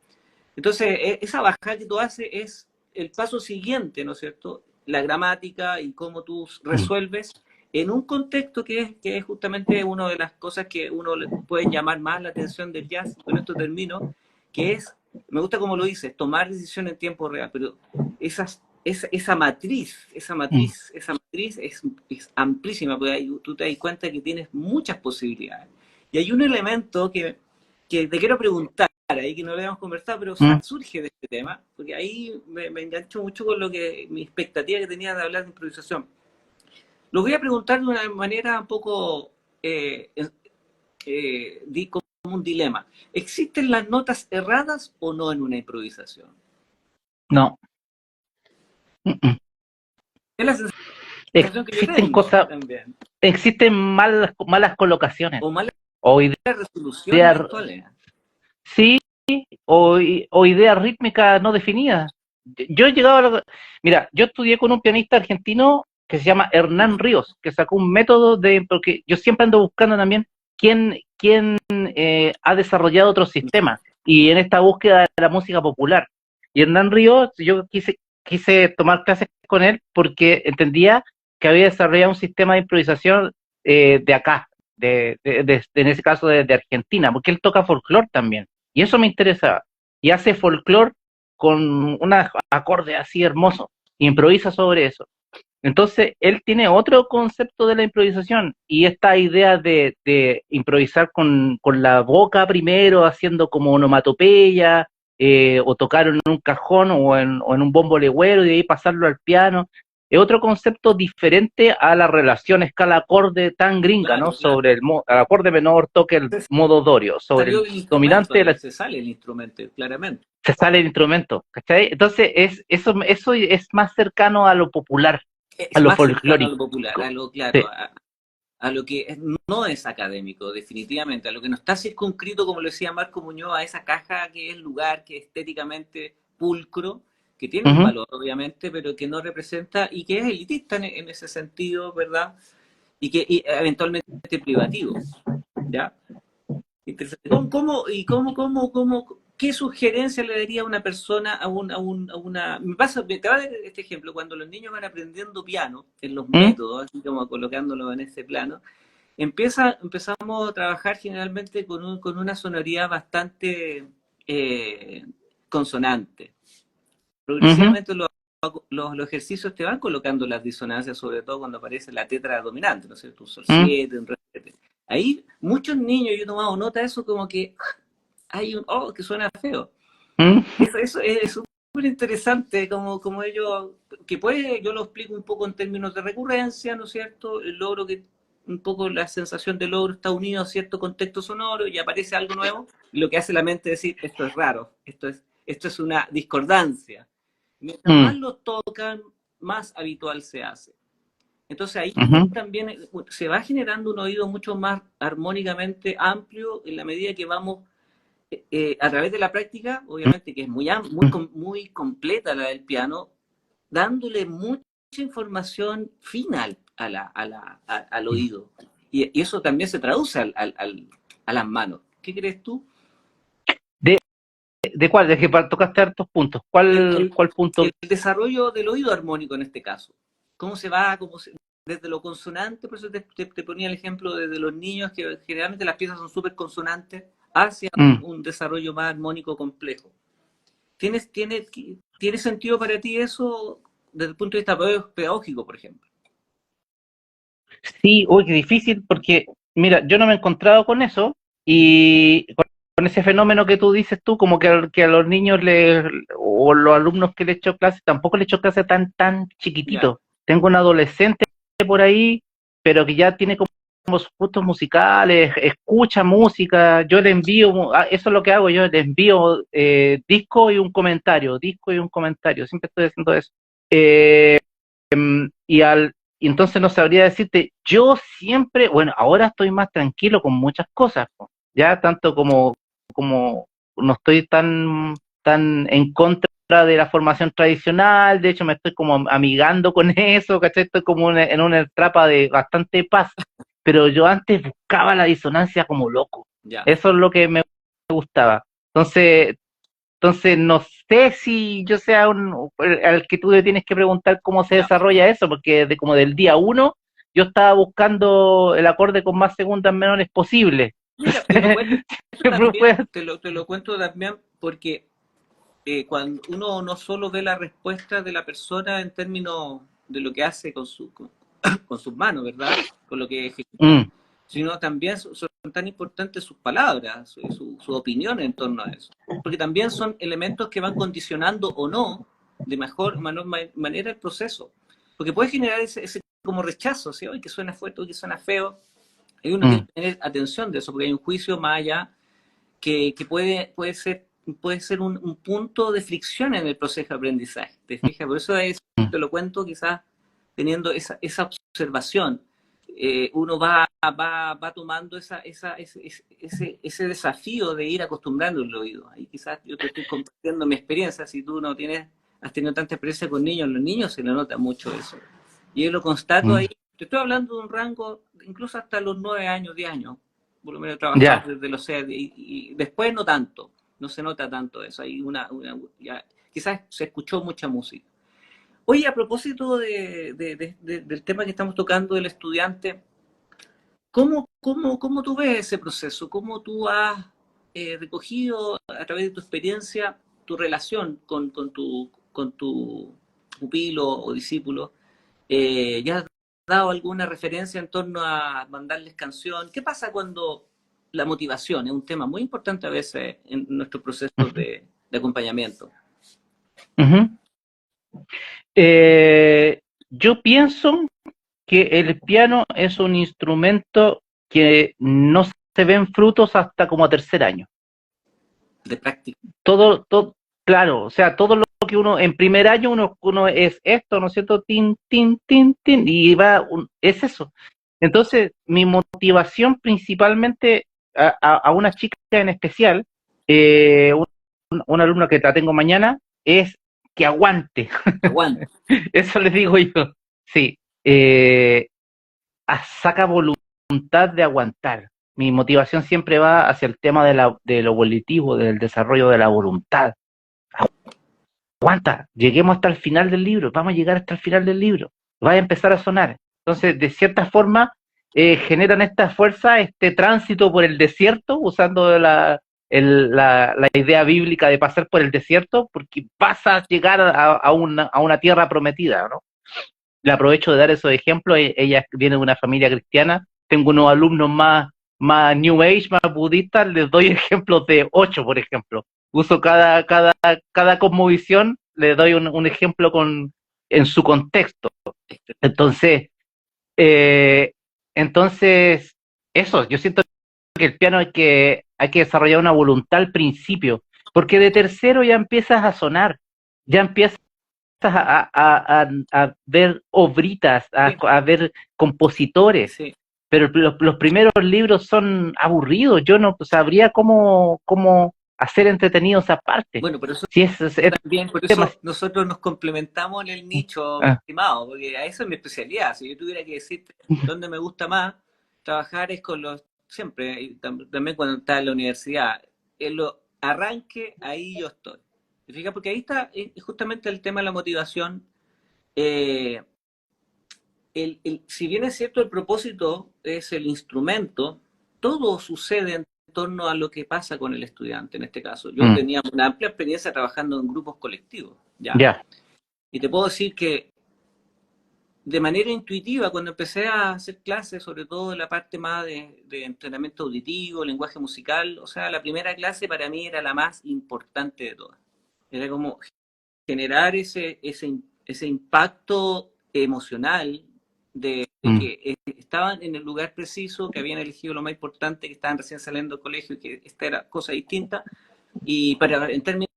S1: Entonces, esa bajada que tú haces es el paso siguiente, ¿no es cierto? La gramática y cómo tú
S2: mm,
S1: resuelves en un contexto que es justamente una de las cosas que uno le puede llamar más la atención del jazz, con esto termino, que es, me gusta como lo dices, tomar decisiones en tiempo real, pero esa matriz, esa
S2: mm,
S1: matriz, esa matriz es amplísima, porque ahí tú te das cuenta que tienes muchas posibilidades. Y hay un elemento que te quiero preguntar, ahí que no lo habíamos conversado, pero
S2: mm.
S1: surge de este tema, porque ahí me engancho mucho con mi expectativa que tenía de hablar de improvisación. Lo voy a preguntar de una manera un poco eh, como un dilema. ¿Existen las notas erradas o no en una improvisación?
S2: No. Mm, mm.
S1: Es la sensación que yo
S2: Existen
S1: tengo
S2: cosas,
S1: también.
S2: existen malas colocaciones
S1: O malas
S2: o
S1: resoluciones
S2: ideas,
S1: eventuales.
S2: sí, o ideas rítmicas no definidas. Yo he llegado a mira, yo estudié con un pianista argentino que se llama Hernán Ríos, que sacó un método porque yo siempre ando buscando también quién ha desarrollado otros sistemas, y en esta búsqueda de la música popular. Y Hernán Ríos, yo quise tomar clases con él porque entendía que había desarrollado un sistema de improvisación de acá, en ese caso de Argentina, porque él toca folclore también. Y eso me interesa. Y hace folclore con unos acordes así hermosos. Y improvisa sobre eso. Entonces, él tiene otro concepto de la improvisación. Y esta idea de improvisar con la boca primero, haciendo como onomatopeya, o tocar en un cajón o en un bombo legüero y de ahí pasarlo al piano. Es otro concepto diferente a la relación escala-acorde tan gringa, ¿no?
S1: Claro, claro.
S2: Sobre el acorde menor toque el modo dorio, sobre
S1: Salió
S2: el
S1: el instrumento
S2: dominante
S1: ahí, se sale el instrumento, claramente.
S2: se sale el instrumento, ¿cachai? Entonces, eso es más cercano a lo popular, a
S1: Es
S2: lo
S1: más cercano a lo
S2: folclórico.
S1: popular, a lo
S2: Sí.
S1: claro, a lo que no es académico, definitivamente, a lo que no está circunscrito, como lo decía Marco Muñoz, a esa caja que es lugar, que es estéticamente pulcro, que tiene un
S2: Ujú,
S1: valor, obviamente, pero que no representa y que es elitista en ese sentido, ¿verdad? Y eventualmente privativo, ¿ya? Interesante. ¿Qué sugerencia le daría a una persona te va a dar este ejemplo, cuando los niños van aprendiendo piano, en los
S2: mm,
S1: métodos, así como colocándolo en ese plano, empezamos a trabajar generalmente con una sonoridad bastante eh, consonante.
S2: ujú,
S1: Progresivamente los ejercicios te van colocando las disonancias, sobre todo cuando aparece la tetra dominante, ¿no es cierto? Un sol
S2: mm,
S1: 7, un re 7. Ahí muchos niños, yo he tomado nota de eso, como que que suena feo.
S2: mm,
S1: Eso es súper interesante, como ellos, yo lo explico un poco en términos de recurrencia, ¿no es cierto? El logro un poco la sensación de logro está unido a cierto contexto sonoro y aparece algo nuevo, y lo que hace la mente es decir, esto es raro, esto es una discordancia. Mientras más
S2: mm,
S1: lo tocan, más habitual se hace. Entonces ahí
S2: ujú,
S1: también se va generando un oído mucho más armónicamente amplio en la medida que vamos a través de la práctica, obviamente que es muy completa la del piano, dándole mucha información final al oído. Y eso también se traduce a las manos. ¿Qué crees tú?
S2: ¿De cuál? De que tocaste hartos puntos.
S1: El,
S2: ¿Cuál,
S1: el,
S2: cuál punto?
S1: el desarrollo del oído armónico en este caso. ¿Cómo se va? Desde lo consonante, por eso te ponía el ejemplo desde los niños, que generalmente las piezas son súper consonantes, hacia un desarrollo más armónico complejo. ¿Tiene sentido para ti eso desde el punto de vista pedagógico, por ejemplo?
S2: Sí, uy, qué difícil, porque, mira, yo no me he encontrado con eso, y con ese fenómeno que tú dices tú, como que a los niños o los alumnos que le he hecho clase, tampoco le he hecho clase tan
S1: Ya.
S2: chiquitito. Tengo un adolescente por ahí, pero que ya tiene como sus gustos musicales, escucha música, yo le envío, eso es lo que hago, yo le envío disco y un comentario, siempre estoy haciendo eso. Eh, y y entonces no sabría decirte, yo siempre, bueno, ahora estoy más tranquilo con muchas cosas, po, ya tanto como no estoy tan en contra de la formación tradicional, de hecho me estoy como amigando con eso, ¿cachai? Estoy como en una etapa de bastante paz, pero yo antes buscaba la disonancia como loco,
S1: Ya.
S2: eso es lo que me gustaba. Entonces, no sé si yo sea al que tú le tienes que preguntar cómo se
S1: Ya.
S2: desarrolla eso, porque como del día uno yo estaba buscando el acorde con más segundas menores posible.
S1: Mira, te lo cuento
S2: Siempre
S1: también,
S2: fue-
S1: te lo cuento también porque cuando uno no solo ve la respuesta de la persona en términos de lo que hace con sus manos, ¿verdad? Con lo que ejecuta,
S2: Mm,
S1: sino también son tan importantes sus palabras, su opinión en torno a eso. Porque también son elementos que van condicionando o no de menor manera el proceso. Porque puede generar ese como rechazo, ¿sí? Hoy que suena fuerte, hoy que suena feo. Y uno tiene
S2: mm,
S1: que tener atención de eso, porque hay un juicio más allá que puede ser un punto de fricción en el proceso de aprendizaje. ¿Te fijas? Por eso
S2: mm,
S1: te lo cuento quizás teniendo esa observación. Uno va tomando ese desafío de ir acostumbrando el oído. Ahí quizás yo te estoy compartiendo mi experiencia. Si tú no has tenido tanta experiencia con niños, los niños se le nota mucho eso. Y yo lo constato ahí.
S2: mm.
S1: Te estoy hablando de un rango incluso hasta los 9 años, 10 años. Por lo menos he trabajado
S2: Ya,
S1: desde los 6 y después no tanto. No se nota tanto eso. Hay quizás se escuchó mucha música. Oye, a propósito del tema que estamos tocando del estudiante, ¿cómo tú ves ese proceso? ¿Cómo tú has recogido a través de tu experiencia tu relación con tu pupilo o discípulo? ¿Ya has dado alguna referencia en torno a mandarles canción? ¿Qué pasa cuando la motivación es un tema muy importante a veces en nuestros procesos
S2: ujú,
S1: de acompañamiento?
S2: ujú. Yo pienso que el piano es un instrumento que no se ven frutos hasta como a tercer año.
S1: De práctica.
S2: Todo, claro, o sea, todo lo que uno, en primer año uno es esto, ¿no es cierto? Tin, tin, tin, tin, y es eso. Entonces, mi motivación principalmente a una chica en especial, una alumna que la tengo mañana, es que aguante.
S1: Aguanta.
S2: Eso les digo yo. Sí, eh, saca voluntad de aguantar. Mi motivación siempre va hacia el tema de lo volitivo, del desarrollo de la voluntad. Aguanta, lleguemos hasta el final del libro, vamos a llegar hasta el final del libro, va a empezar a sonar. Entonces, de cierta forma, generan esta fuerza, este tránsito por el desierto, usando la idea bíblica de pasar por el desierto, porque vas a llegar a una tierra prometida, ¿no? Le aprovecho de dar esos ejemplos. Ella viene de una familia cristiana, tengo unos alumnos más New Age, más budistas, les doy ejemplos de 8, por ejemplo. Uso cada cosmovisión, le doy un ejemplo en su contexto. Entonces, eh, entonces, eso, yo siento que el piano hay que desarrollar una voluntad al principio, porque de tercero ya empiezas a sonar, ya empiezas a ver obritas,
S1: Sí,
S2: a ver compositores,
S1: sí.
S2: pero los primeros libros son aburridos, yo no sabría hacer entretenido esa parte.
S1: Bueno, por eso
S2: Si es
S1: también, por eso
S2: tema.
S1: nosotros nos complementamos en el nicho, mi
S2: Ah,
S1: estimado, porque a eso es mi especialidad. Si yo tuviera que decirte dónde me gusta más trabajar es con los, siempre, y también cuando está en la universidad, en lo arranque, ahí yo estoy. ¿Te fijas? Porque ahí está justamente el tema de la motivación. eh, si bien es cierto el propósito es el instrumento, todo sucede en torno a lo que pasa con el estudiante en este caso. Yo
S2: mm,
S1: tenía una amplia experiencia trabajando en grupos colectivos, ¿ya?
S2: ya,
S1: Y te puedo decir que de manera intuitiva, cuando empecé a hacer clases, sobre todo en la parte más de entrenamiento auditivo, lenguaje musical, o sea, la primera clase para mí era la más importante de todas. Era como generar ese impacto emocional de
S2: mm,
S1: que estaban en el lugar preciso, que habían elegido lo más importante, que estaban recién saliendo del colegio y que esta era cosa distinta, y para en términos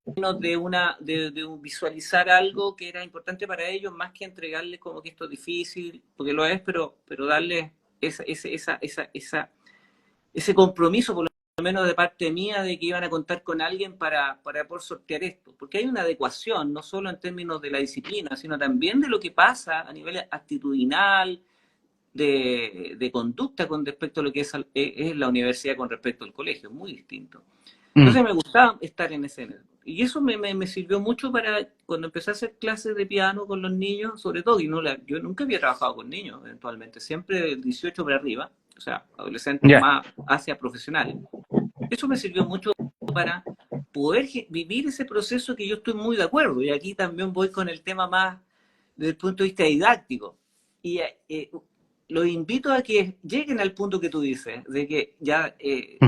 S1: de visualizar algo que era importante para ellos, más que entregarles como que esto es difícil, porque lo es, pero darles ese compromiso, por lo menos de parte mía, de que iban a contar con alguien para poder sortear esto. Porque hay una adecuación, no solo en términos de la disciplina, sino también de lo que pasa a nivel actitudinal, de conducta con respecto a lo que es la universidad con respecto al colegio, es muy distinto.
S2: mm,
S1: Entonces me gustaba estar en ese. Y eso me sirvió mucho para cuando empecé a hacer clases de piano con los niños, sobre todo, y yo nunca había trabajado con niños eventualmente, siempre de 18 para arriba, o sea, adolescentes
S2: ya,
S1: más hacia profesionales. Eso me sirvió mucho para poder vivir ese proceso que yo estoy muy de acuerdo. Y aquí también voy con el tema más desde el punto de vista didáctico. Y los invito a que lleguen al punto que tú dices, de que ya
S2: mm,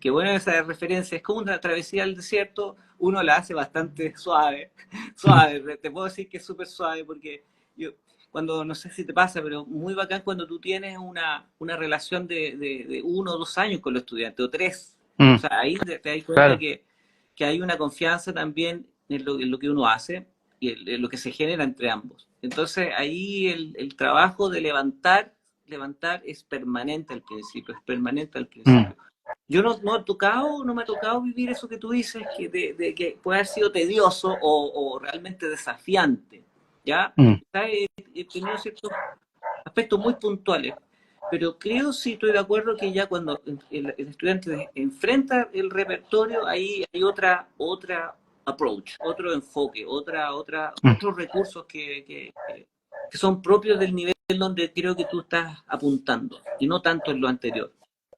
S1: que bueno esa referencia, es como una travesía al desierto, uno la hace bastante suave, suave, te puedo decir que es súper suave porque yo, cuando, no sé si te pasa, pero muy bacán cuando tú tienes una relación de 1 o 2 años con los estudiantes, o 3, o
S2: mm,
S1: sea, ahí te das cuenta
S2: claro,
S1: que hay una confianza también en lo que uno hace y en lo que se genera entre ambos. Entonces ahí el trabajo de levantar es permanente al principio, es permanente al
S2: mm,
S1: principio. Yo no me ha tocado vivir eso que tú dices, de que puede haber sido tedioso o realmente desafiante, ¿ya?
S2: mm,
S1: Quizás he tenido ciertos aspectos muy puntuales, pero creo, sí, estoy de acuerdo que ya cuando el estudiante enfrenta el repertorio, ahí hay otra approach, otro enfoque,
S2: mm.
S1: otros recursos que son propios del nivel donde creo que tú estás apuntando, y no tanto en lo anterior.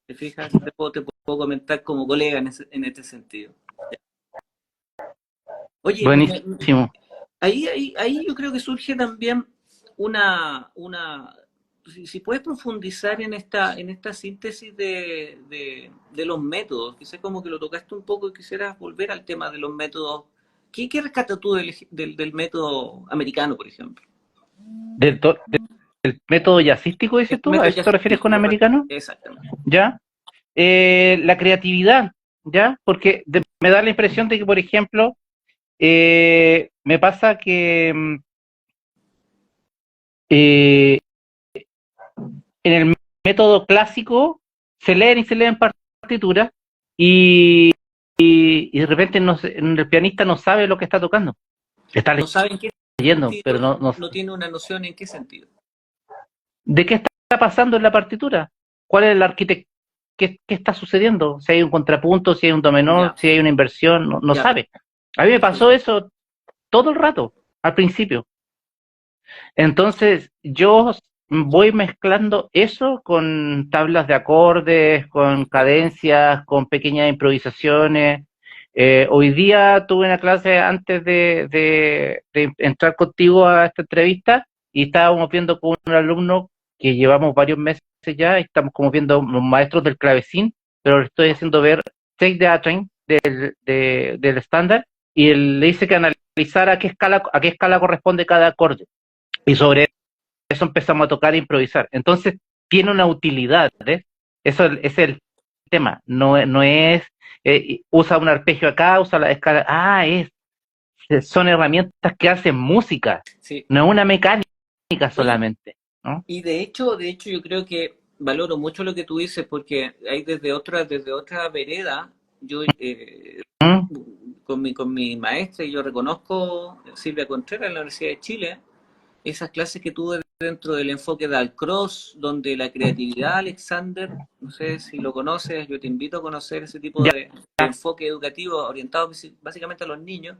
S1: ¿Te fijas? Te puedo comentar como colega en este sentido. Oye,
S2: Buenísimo.
S1: ahí yo creo que surge también si puedes profundizar en esta síntesis de los métodos, quizás como que lo tocaste un poco y quisieras volver al tema de los métodos. ¿Qué rescatas tú del método americano, por ejemplo?
S2: Del, del método jazzístico,
S1: El
S2: dices tú, ¿a
S1: método
S2: eso te refieres con
S1: jazzístico, correcto.
S2: americano?
S1: Exactamente.
S2: ¿Ya? La creatividad, ¿ya? Porque me da la impresión de que, por ejemplo, me pasa que eh, en el método clásico se leen partituras y, y de repente el pianista no sabe lo que está tocando. Está
S1: No saben qué
S2: leyendo, pero
S1: sentido,
S2: no,
S1: no tiene una noción en qué sentido.
S2: ¿de qué está pasando en la partitura? ¿Cuál es el arquitecto? ¿Qué está sucediendo? Si hay un contrapunto, si hay un do menor,
S1: Ya,
S2: si hay una inversión, no
S1: ya,
S2: sabe. A mí me pasó
S1: perfecto.
S2: eso todo el rato, al principio. Entonces, yo voy mezclando eso con tablas de acordes, con cadencias, con pequeñas improvisaciones. Hoy día tuve una clase antes de entrar contigo a esta entrevista y estábamos viendo con un alumno que llevamos varios meses ya, y estamos como viendo los maestros del clavecín, pero le estoy haciendo ver Take the A-Train del estándar y él le dice que analizara a qué escala corresponde cada acorde. Y sobre eso empezamos a tocar e improvisar. Entonces, tiene una utilidad, ¿ves? Eso es el tema. No es, usa un arpegio acá, usa la escala. Son herramientas que hacen música,
S1: Sí.
S2: no es una mecánica
S1: Oye,
S2: solamente, ¿no?
S1: y de hecho yo creo que valoro mucho lo que tú dices porque hay desde otra vereda Yo
S2: ¿Mm?
S1: con mi maestra, y yo reconozco, Silvia Contreras, en la Universidad de Chile, esas clases que tuve dentro del enfoque de Alcross, donde la creatividad, Alexander, no sé si lo conoces, yo te invito a conocer ese tipo
S2: Ya.
S1: de enfoque educativo orientado básicamente a los niños.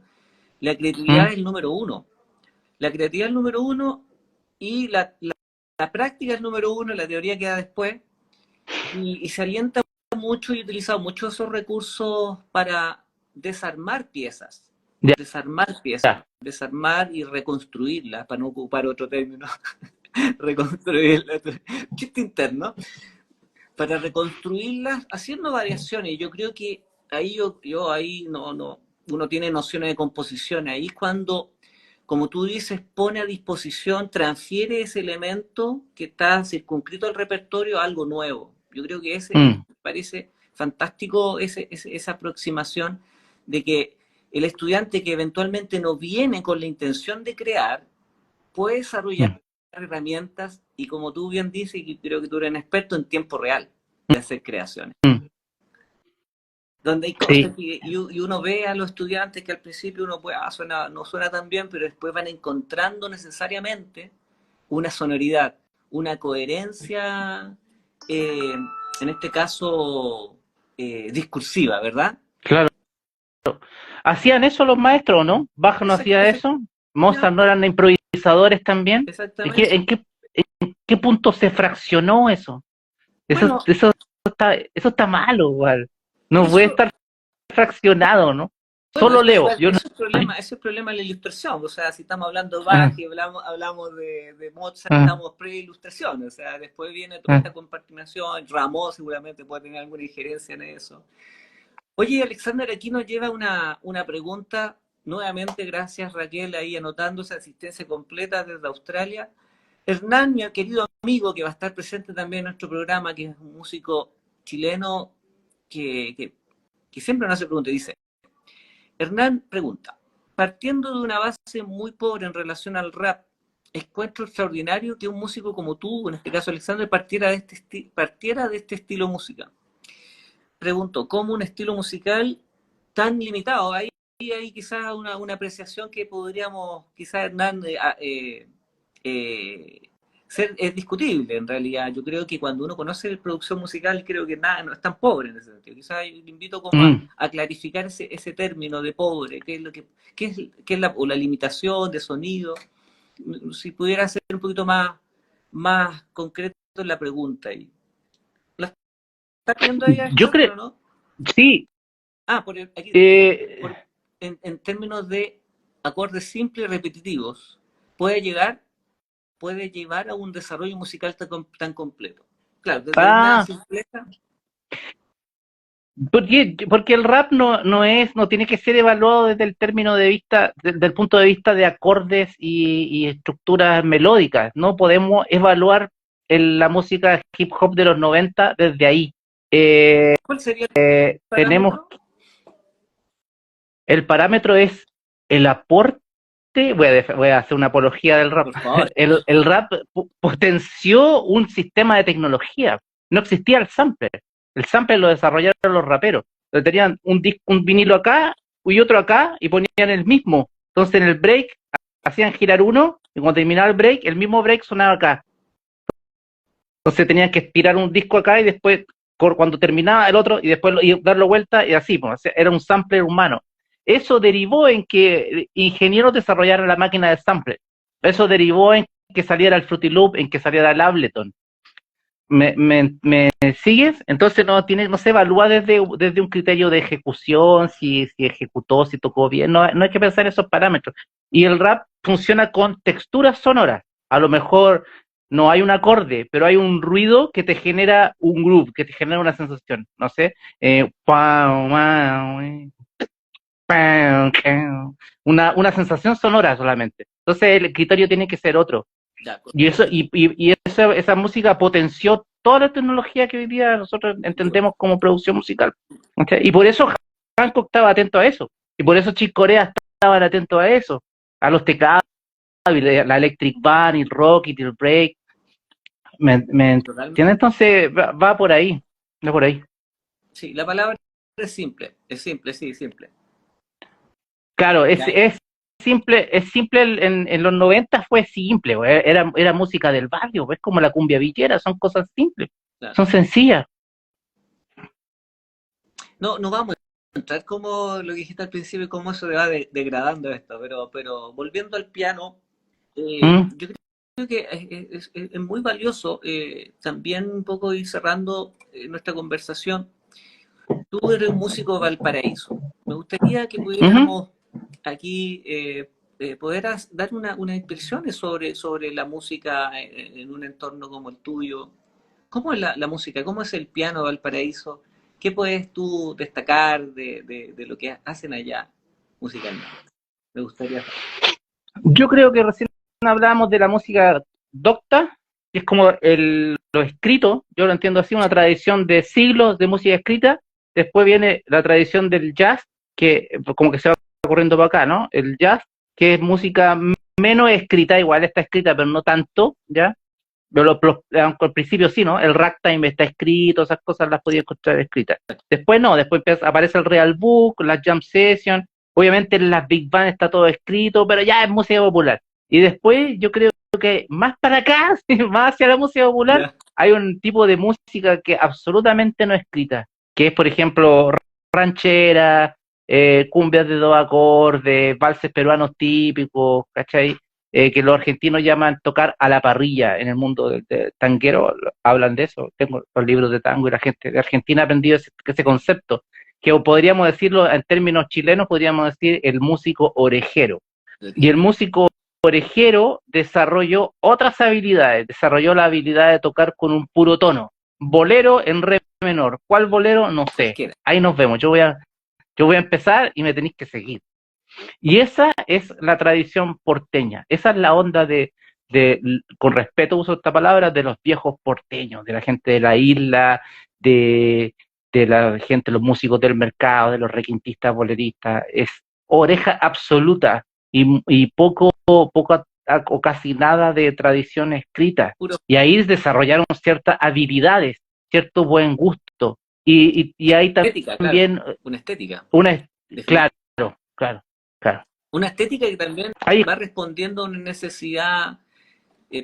S1: La creatividad
S2: ¿Mm?
S1: es el número uno. La creatividad es el número uno y la práctica es el número uno, la teoría queda después. Y se alienta mucho y utiliza muchos esos recursos para desarmar piezas,
S2: Ya.
S1: desarmar y reconstruirlas, para no ocupar otro término, reconstruirlas, chiste interno, para reconstruirlas haciendo variaciones. Yo creo que ahí yo ahí no, uno tiene nociones de composición, ahí es cuando, como tú dices, pone a disposición, transfiere ese elemento que está circunscrito al repertorio a algo nuevo. Yo creo que ese
S2: Mm.
S1: me parece fantástico esa aproximación de que el estudiante que eventualmente no viene con la intención de crear, puede desarrollar
S2: Mm.
S1: herramientas y, como tú bien dices, y creo que tú eres un experto, en tiempo real de hacer creaciones.
S2: Mm.
S1: Donde hay cosas
S2: Sí.
S1: y uno ve a los estudiantes que al principio uno puede, no suena tan bien, pero después van encontrando necesariamente una sonoridad, una coherencia, eh, en este caso, discursiva, ¿verdad?
S2: Claro. ¿Hacían eso los maestros o no? ¿Bach no hacía eso? ¿Mozart no
S1: Efectivamente,
S2: eran improvisadores también?
S1: exactamente.
S2: En qué punto se fraccionó eso?
S1: Bueno,
S2: Eso está malo, igual. No puede
S1: eso,
S2: estar fraccionado, ¿no?
S1: bueno,
S2: Solo leo. Yo no.
S1: ese es el problema de la ilustración. O sea, si estamos hablando de Bach
S2: Ah,
S1: y hablamos de Mozart,
S2: ah,
S1: estamos pre-ilustración. O sea, después viene toda
S2: ah.
S1: esta compartición. Rameau seguramente puede tener alguna injerencia en eso. Oye, Alexander, aquí nos lleva una pregunta. Nuevamente, gracias Raquel, ahí anotándose asistencia completa desde Australia. Hernán, mi querido amigo, que va a estar presente también en nuestro programa, que es un músico chileno que, que, que siempre nos hace preguntas, dice, Hernán pregunta, partiendo de una base muy pobre en relación al rap, encuentro extraordinario que un músico como tú, en este caso Alexander, partiera de este estilo musical. Pregunto, ¿cómo un estilo musical tan limitado? Hay quizás una apreciación que podríamos, quizás Hernán, eh, es discutible en realidad. Yo creo que cuando uno conoce la producción musical, creo que nada, no es tan pobre en ese sentido. Quizás le invito como
S2: Mm.
S1: a clarificar ese término de pobre, qué es lo qué es o la limitación de sonido. Si pudiera ser un poquito más concreto en la pregunta ahí. ¿La estás viendo ahí,
S2: Yo
S1: Alexander,
S2: creo,
S1: o no?
S2: sí.
S1: Aquí,
S2: eh,
S1: en términos de acordes simples y repetitivos, puede llegar, puede llevar a un desarrollo musical tan completo. Claro, desde una
S2: ah,
S1: simpleza.
S2: porque el rap no tiene que ser evaluado desde el término de vista, desde el punto de vista de acordes y estructuras melódicas. No podemos evaluar la música hip hop de los 90 desde ahí.
S1: ¿Cuál sería el
S2: Tenemos,
S1: parámetro?
S2: el parámetro es el aporte. Voy a hacer una apología del rap.
S1: Por favor.
S2: El rap potenció un sistema de tecnología. No existía el sample. El sample lo desarrollaron los raperos. Tenían un vinilo acá y otro acá y ponían el mismo. Entonces en el break hacían girar uno y cuando terminaba el break, el mismo break sonaba acá. Entonces tenían que estirar un disco acá y después cuando terminaba el otro y después y darlo vuelta y así, pues, era un sampler humano. Eso derivó en que ingenieros desarrollaran la máquina de sampler. Eso derivó en que saliera el Fruity Loop, en que saliera el Ableton. ¿Me sigues? Entonces no se evalúa desde un criterio de ejecución, si ejecutó, si tocó bien, no hay que pensar en esos parámetros. Y el rap funciona con texturas sonoras. A lo mejor no hay un acorde, pero hay un ruido que te genera un groove, que te genera una sensación. No sé, una sensación sonora solamente. Entonces el criterio tiene que ser otro.
S1: Ya,
S2: Y eso,
S1: correcto.
S2: esa música potenció toda la tecnología que hoy día nosotros entendemos como producción musical. ¿Okay? Y por eso Hancock estaba atento a eso. Y por eso Chick Corea estaban atentos a eso. A los teclados, la Electric Band, el rock y el break. ¿Me entiendes?
S1: Totalmente.
S2: Entonces va por ahí. Va por ahí.
S1: Sí, la palabra es simple, sí, simple.
S2: Claro,
S1: Ya,
S2: es simple en los 90 fue simple, güey, era música del barrio, es como la cumbia villera, son cosas simples,
S1: claro.
S2: son sencillas.
S1: No, no vamos a entrar como lo que dijiste al principio, cómo eso va degradando esto, pero volviendo al piano,
S2: ¿Mm?
S1: yo creo que es muy valioso también un poco ir cerrando nuestra conversación. Tú eres un músico de Valparaíso. Me gustaría que
S2: Ujú.
S1: pudiéramos aquí poder dar unas impresiones sobre la música en un entorno como el tuyo. ¿Cómo es la música? ¿Cómo es el piano de Valparaíso? ¿Qué puedes tú destacar de lo que hacen allá musicalmente? Me gustaría saber.
S2: Yo creo que recién hablábamos de la música docta, que es como lo escrito, yo lo entiendo así, una tradición de siglos de música escrita. Después viene la tradición del jazz, que como que se va corriendo para acá, ¿no? El jazz, que es música menos escrita, igual está escrita, pero no tanto, ¿ya? Aunque al principio sí, ¿no? El ragtime está escrito, esas cosas las podía encontrar escritas. Después no, después aparece el Real Book, las Jam Sessions, obviamente en las Big Band está todo escrito, pero ya es música popular. Y después yo creo que más para acá, más hacia la música popular,
S1: Ya,
S2: hay un tipo de música que absolutamente no es escrita, que es, por ejemplo, ranchera, cumbias de dos acordes, valses peruanos típicos, ¿cachai? Que los argentinos llaman tocar a la parrilla en el mundo del tanguero, hablan de eso. Tengo los libros de tango y la gente de Argentina ha aprendido ese concepto, que podríamos decirlo en términos chilenos, podríamos decir el músico orejero. Y el músico orejero desarrolló otras habilidades, desarrolló la habilidad de tocar con un puro tono. Bolero en re menor. ¿Cuál bolero? No sé.
S1: cualquiera.
S2: Ahí nos vemos. Yo voy a empezar y me tenéis que seguir. Y esa es la tradición porteña, esa es la onda con respeto uso esta palabra, de los viejos porteños, de la gente de la isla, de, de la gente, los músicos del mercado, de los requintistas, boleristas, es oreja absoluta y poco o casi nada de tradición escrita.
S1: Puro
S2: Y ahí desarrollaron ciertas habilidades, cierto buen gusto. Y hay
S1: estética, claro.
S2: también
S1: Una estética,
S2: una, claro,
S1: definitivamente.
S2: claro, claro.
S1: Una estética que también
S2: Hay,
S1: va respondiendo a una necesidad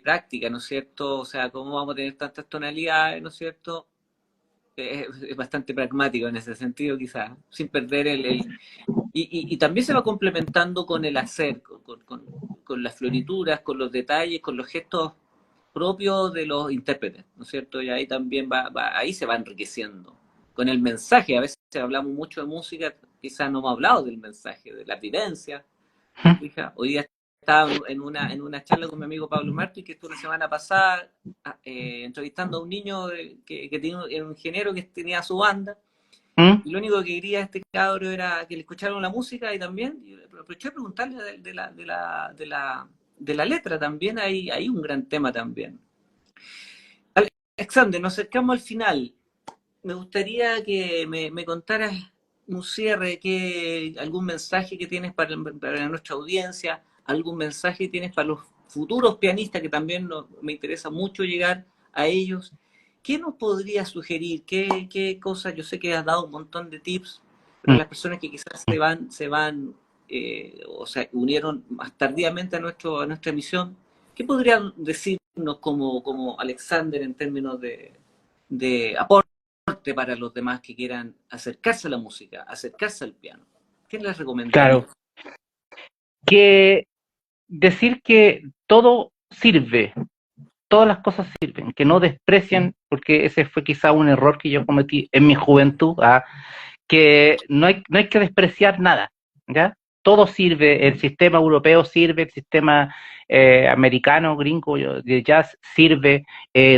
S1: práctica, ¿no es cierto? O sea, ¿cómo vamos a tener tantas tonalidades, ¿no es cierto? Es bastante pragmático en ese sentido, quizás, sin perder y también se va complementando con el hacer, con las florituras, con los detalles, con los gestos propios de los intérpretes, ¿no es cierto? Y ahí también ahí se va enriqueciendo. Con el mensaje, a veces hablamos mucho de música, quizás no hemos hablado del mensaje, de la vivencia. Fija, hoy día estaba en una charla con mi amigo Pablo Martí, que estuvo la semana pasada entrevistando a un niño que tenía un ingeniero que tenía su banda,
S2: ¿Mm?
S1: y lo único que quería este cabro era que le escucharan la música y también, y aproveché a preguntarle de la letra también, hay un gran tema también. Alexander, nos acercamos al final. Me gustaría que me contaras un cierre, algún mensaje que tienes para nuestra audiencia, algún mensaje que tienes para los futuros pianistas, que también me interesa mucho llegar a ellos. ¿Qué nos podría sugerir? ¿Qué cosas? Yo sé que has dado un montón de tips, pero
S2: Mm.
S1: las personas que quizás se van o sea, unieron más tardíamente a nuestra emisión, ¿qué podrían decirnos como Alexander en términos de aporte para los demás que quieran acercarse a la música, acercarse al piano? ¿Qué les recomendaría?
S2: Claro, que decir que todo sirve, todas las cosas sirven, que no desprecian, porque ese fue quizá un error que yo cometí en mi juventud, que no hay que despreciar nada, ¿ya? Todo sirve, el sistema europeo sirve, el sistema americano, gringo, de jazz sirve,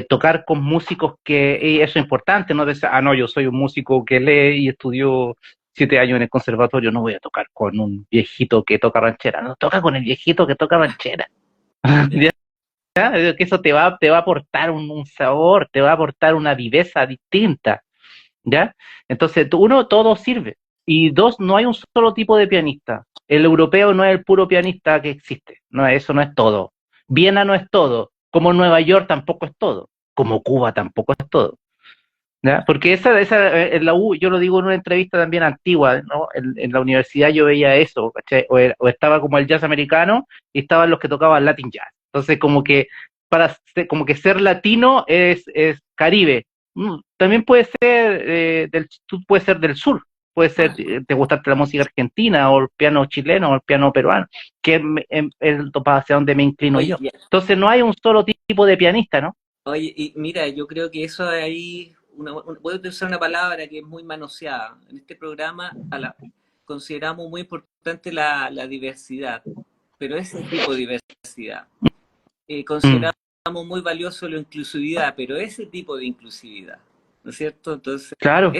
S2: tocar con músicos y eso es importante, no decir, no, yo soy un músico que lee y estudió 7 años en el conservatorio, no voy a tocar con un viejito que toca ranchera, no, toca con el viejito que toca ranchera. ¿Ya? Que eso te va a aportar un sabor, te va a aportar una viveza distinta, ¿ya? Entonces, uno, todo sirve. Y dos, no hay un solo tipo de pianista. El europeo no es el puro pianista que existe. No, eso no es todo. Viena no es todo. Como Nueva York tampoco es todo. Como Cuba tampoco es todo. ¿ya? Porque en la U, yo lo digo en una entrevista también antigua, ¿no? En la universidad yo veía eso, ¿cachai? O estaba como el jazz americano y estaban los que tocaban Latin jazz. Entonces, como que como que ser latino es Caribe. También puede ser tú puedes ser del sur, puede ser,
S1: Ah,
S2: te gusta la música argentina o el piano chileno o el piano peruano, que es hacia donde me inclino
S1: oye,
S2: yo. Entonces, no hay un solo tipo de pianista, ¿no?
S1: oye, y mira, yo creo que eso de ahí, voy a utilizar una palabra que es muy manoseada. En este programa consideramos muy importante la diversidad, pero ese tipo de diversidad.
S2: Mm,
S1: Consideramos muy valioso la inclusividad, pero ese tipo de inclusividad, ¿no es cierto? Entonces,
S2: claro.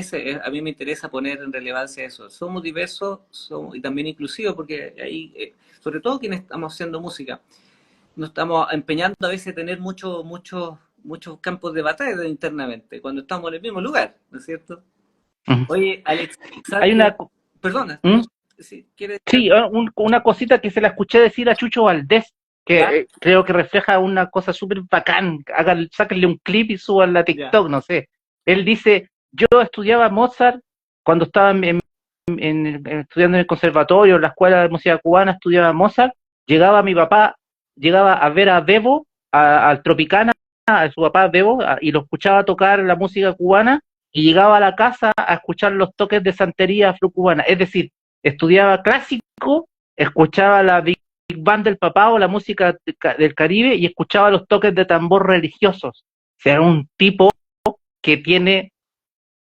S1: a mí me interesa poner en relevancia eso. Somos diversos y también inclusivos, porque ahí, sobre todo quienes estamos haciendo música, nos estamos empeñando a veces a tener muchos campos de batalla internamente, cuando estamos en el mismo lugar, ¿no es cierto?
S2: Ujú.
S1: Oye,
S2: Hay una,
S1: Alexandre, perdona,
S2: ¿Mm?
S1: si quieres decir
S2: Sí,
S1: algo.
S2: una cosita que se la escuché decir a Chucho Valdés,
S1: ¿Ya?
S2: que creo que refleja una cosa súper bacán. Sáquenle un clip y suban a
S1: Ya.
S2: TikTok, no sé. Él dice, yo estudiaba Mozart cuando estaba estudiando en el conservatorio, en la escuela de música cubana, estudiaba Mozart. Llegaba mi papá, llegaba a ver a Bebo, al Tropicana, a su papá Bebo, y lo escuchaba tocar la música cubana, y llegaba a la casa a escuchar los toques de santería afrocubana. Es decir, estudiaba clásico, escuchaba la Big Band del papá o la música del Caribe y escuchaba los toques de tambor religiosos. O sea, era un tipo que tiene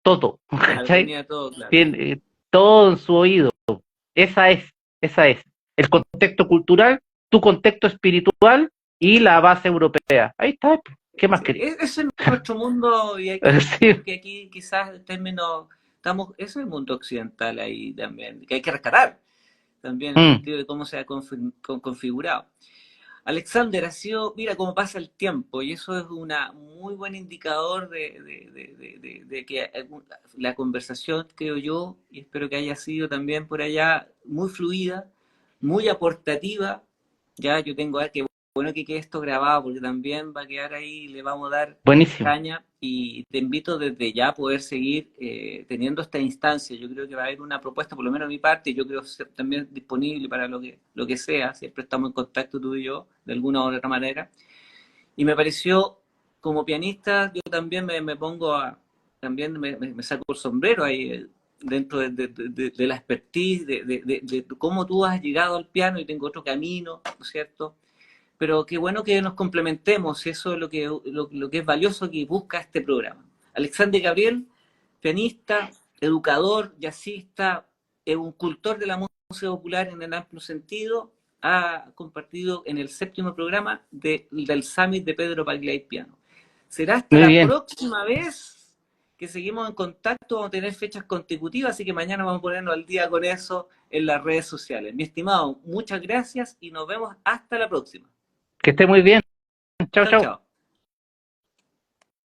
S2: todo,
S1: Claro,
S2: ¿cachai?
S1: tenía todo claro.
S2: Tiene todo en su oído. Esa es, esa es. El contexto cultural, tu contexto espiritual y la base europea. Ahí está, ¿qué más
S1: Sí,
S2: quería?
S1: ese es nuestro mundo y hay que,
S2: Sí.
S1: porque aquí quizás el término, ese es el mundo occidental ahí también, que hay que rescatar también el
S2: Mm,
S1: sentido de cómo se ha configurado. Alexander, ha sido, mira cómo pasa el tiempo y eso es un muy buen indicador de que la conversación, creo yo, y espero que haya sido también por allá muy fluida, muy aportativa. Ya yo tengo que bueno que quede esto grabado porque también va a quedar ahí, le vamos a dar
S2: buenísimo.
S1: caña y te invito desde ya a poder seguir teniendo esta instancia. Yo creo que va a haber una propuesta, por lo menos de mi parte, y yo creo ser también disponible para lo que sea, siempre estamos en contacto tú y yo, de alguna u otra manera. Y me pareció, como pianista, yo también me pongo a, también me saco el sombrero ahí dentro de la expertise, de cómo tú has llegado al piano y tengo otro camino, ¿no es cierto? Pero qué bueno que nos complementemos, eso es lo que es valioso que busca este programa. Alexander Gabriel, pianista, educador, jazzista, un cultor de la música popular en el amplio sentido, ha compartido en el séptimo programa del Summit de Pedro Paglay Piano. Será hasta
S2: Muy
S1: la
S2: bien.
S1: próxima vez que seguimos en contacto, vamos a tener fechas contiguas, así que mañana vamos a ponernos al día con eso en las redes sociales. Mi estimado, muchas gracias y nos vemos hasta la próxima.
S2: Que esté muy bien. Chao,
S1: Chao,
S2: chao.
S1: chao.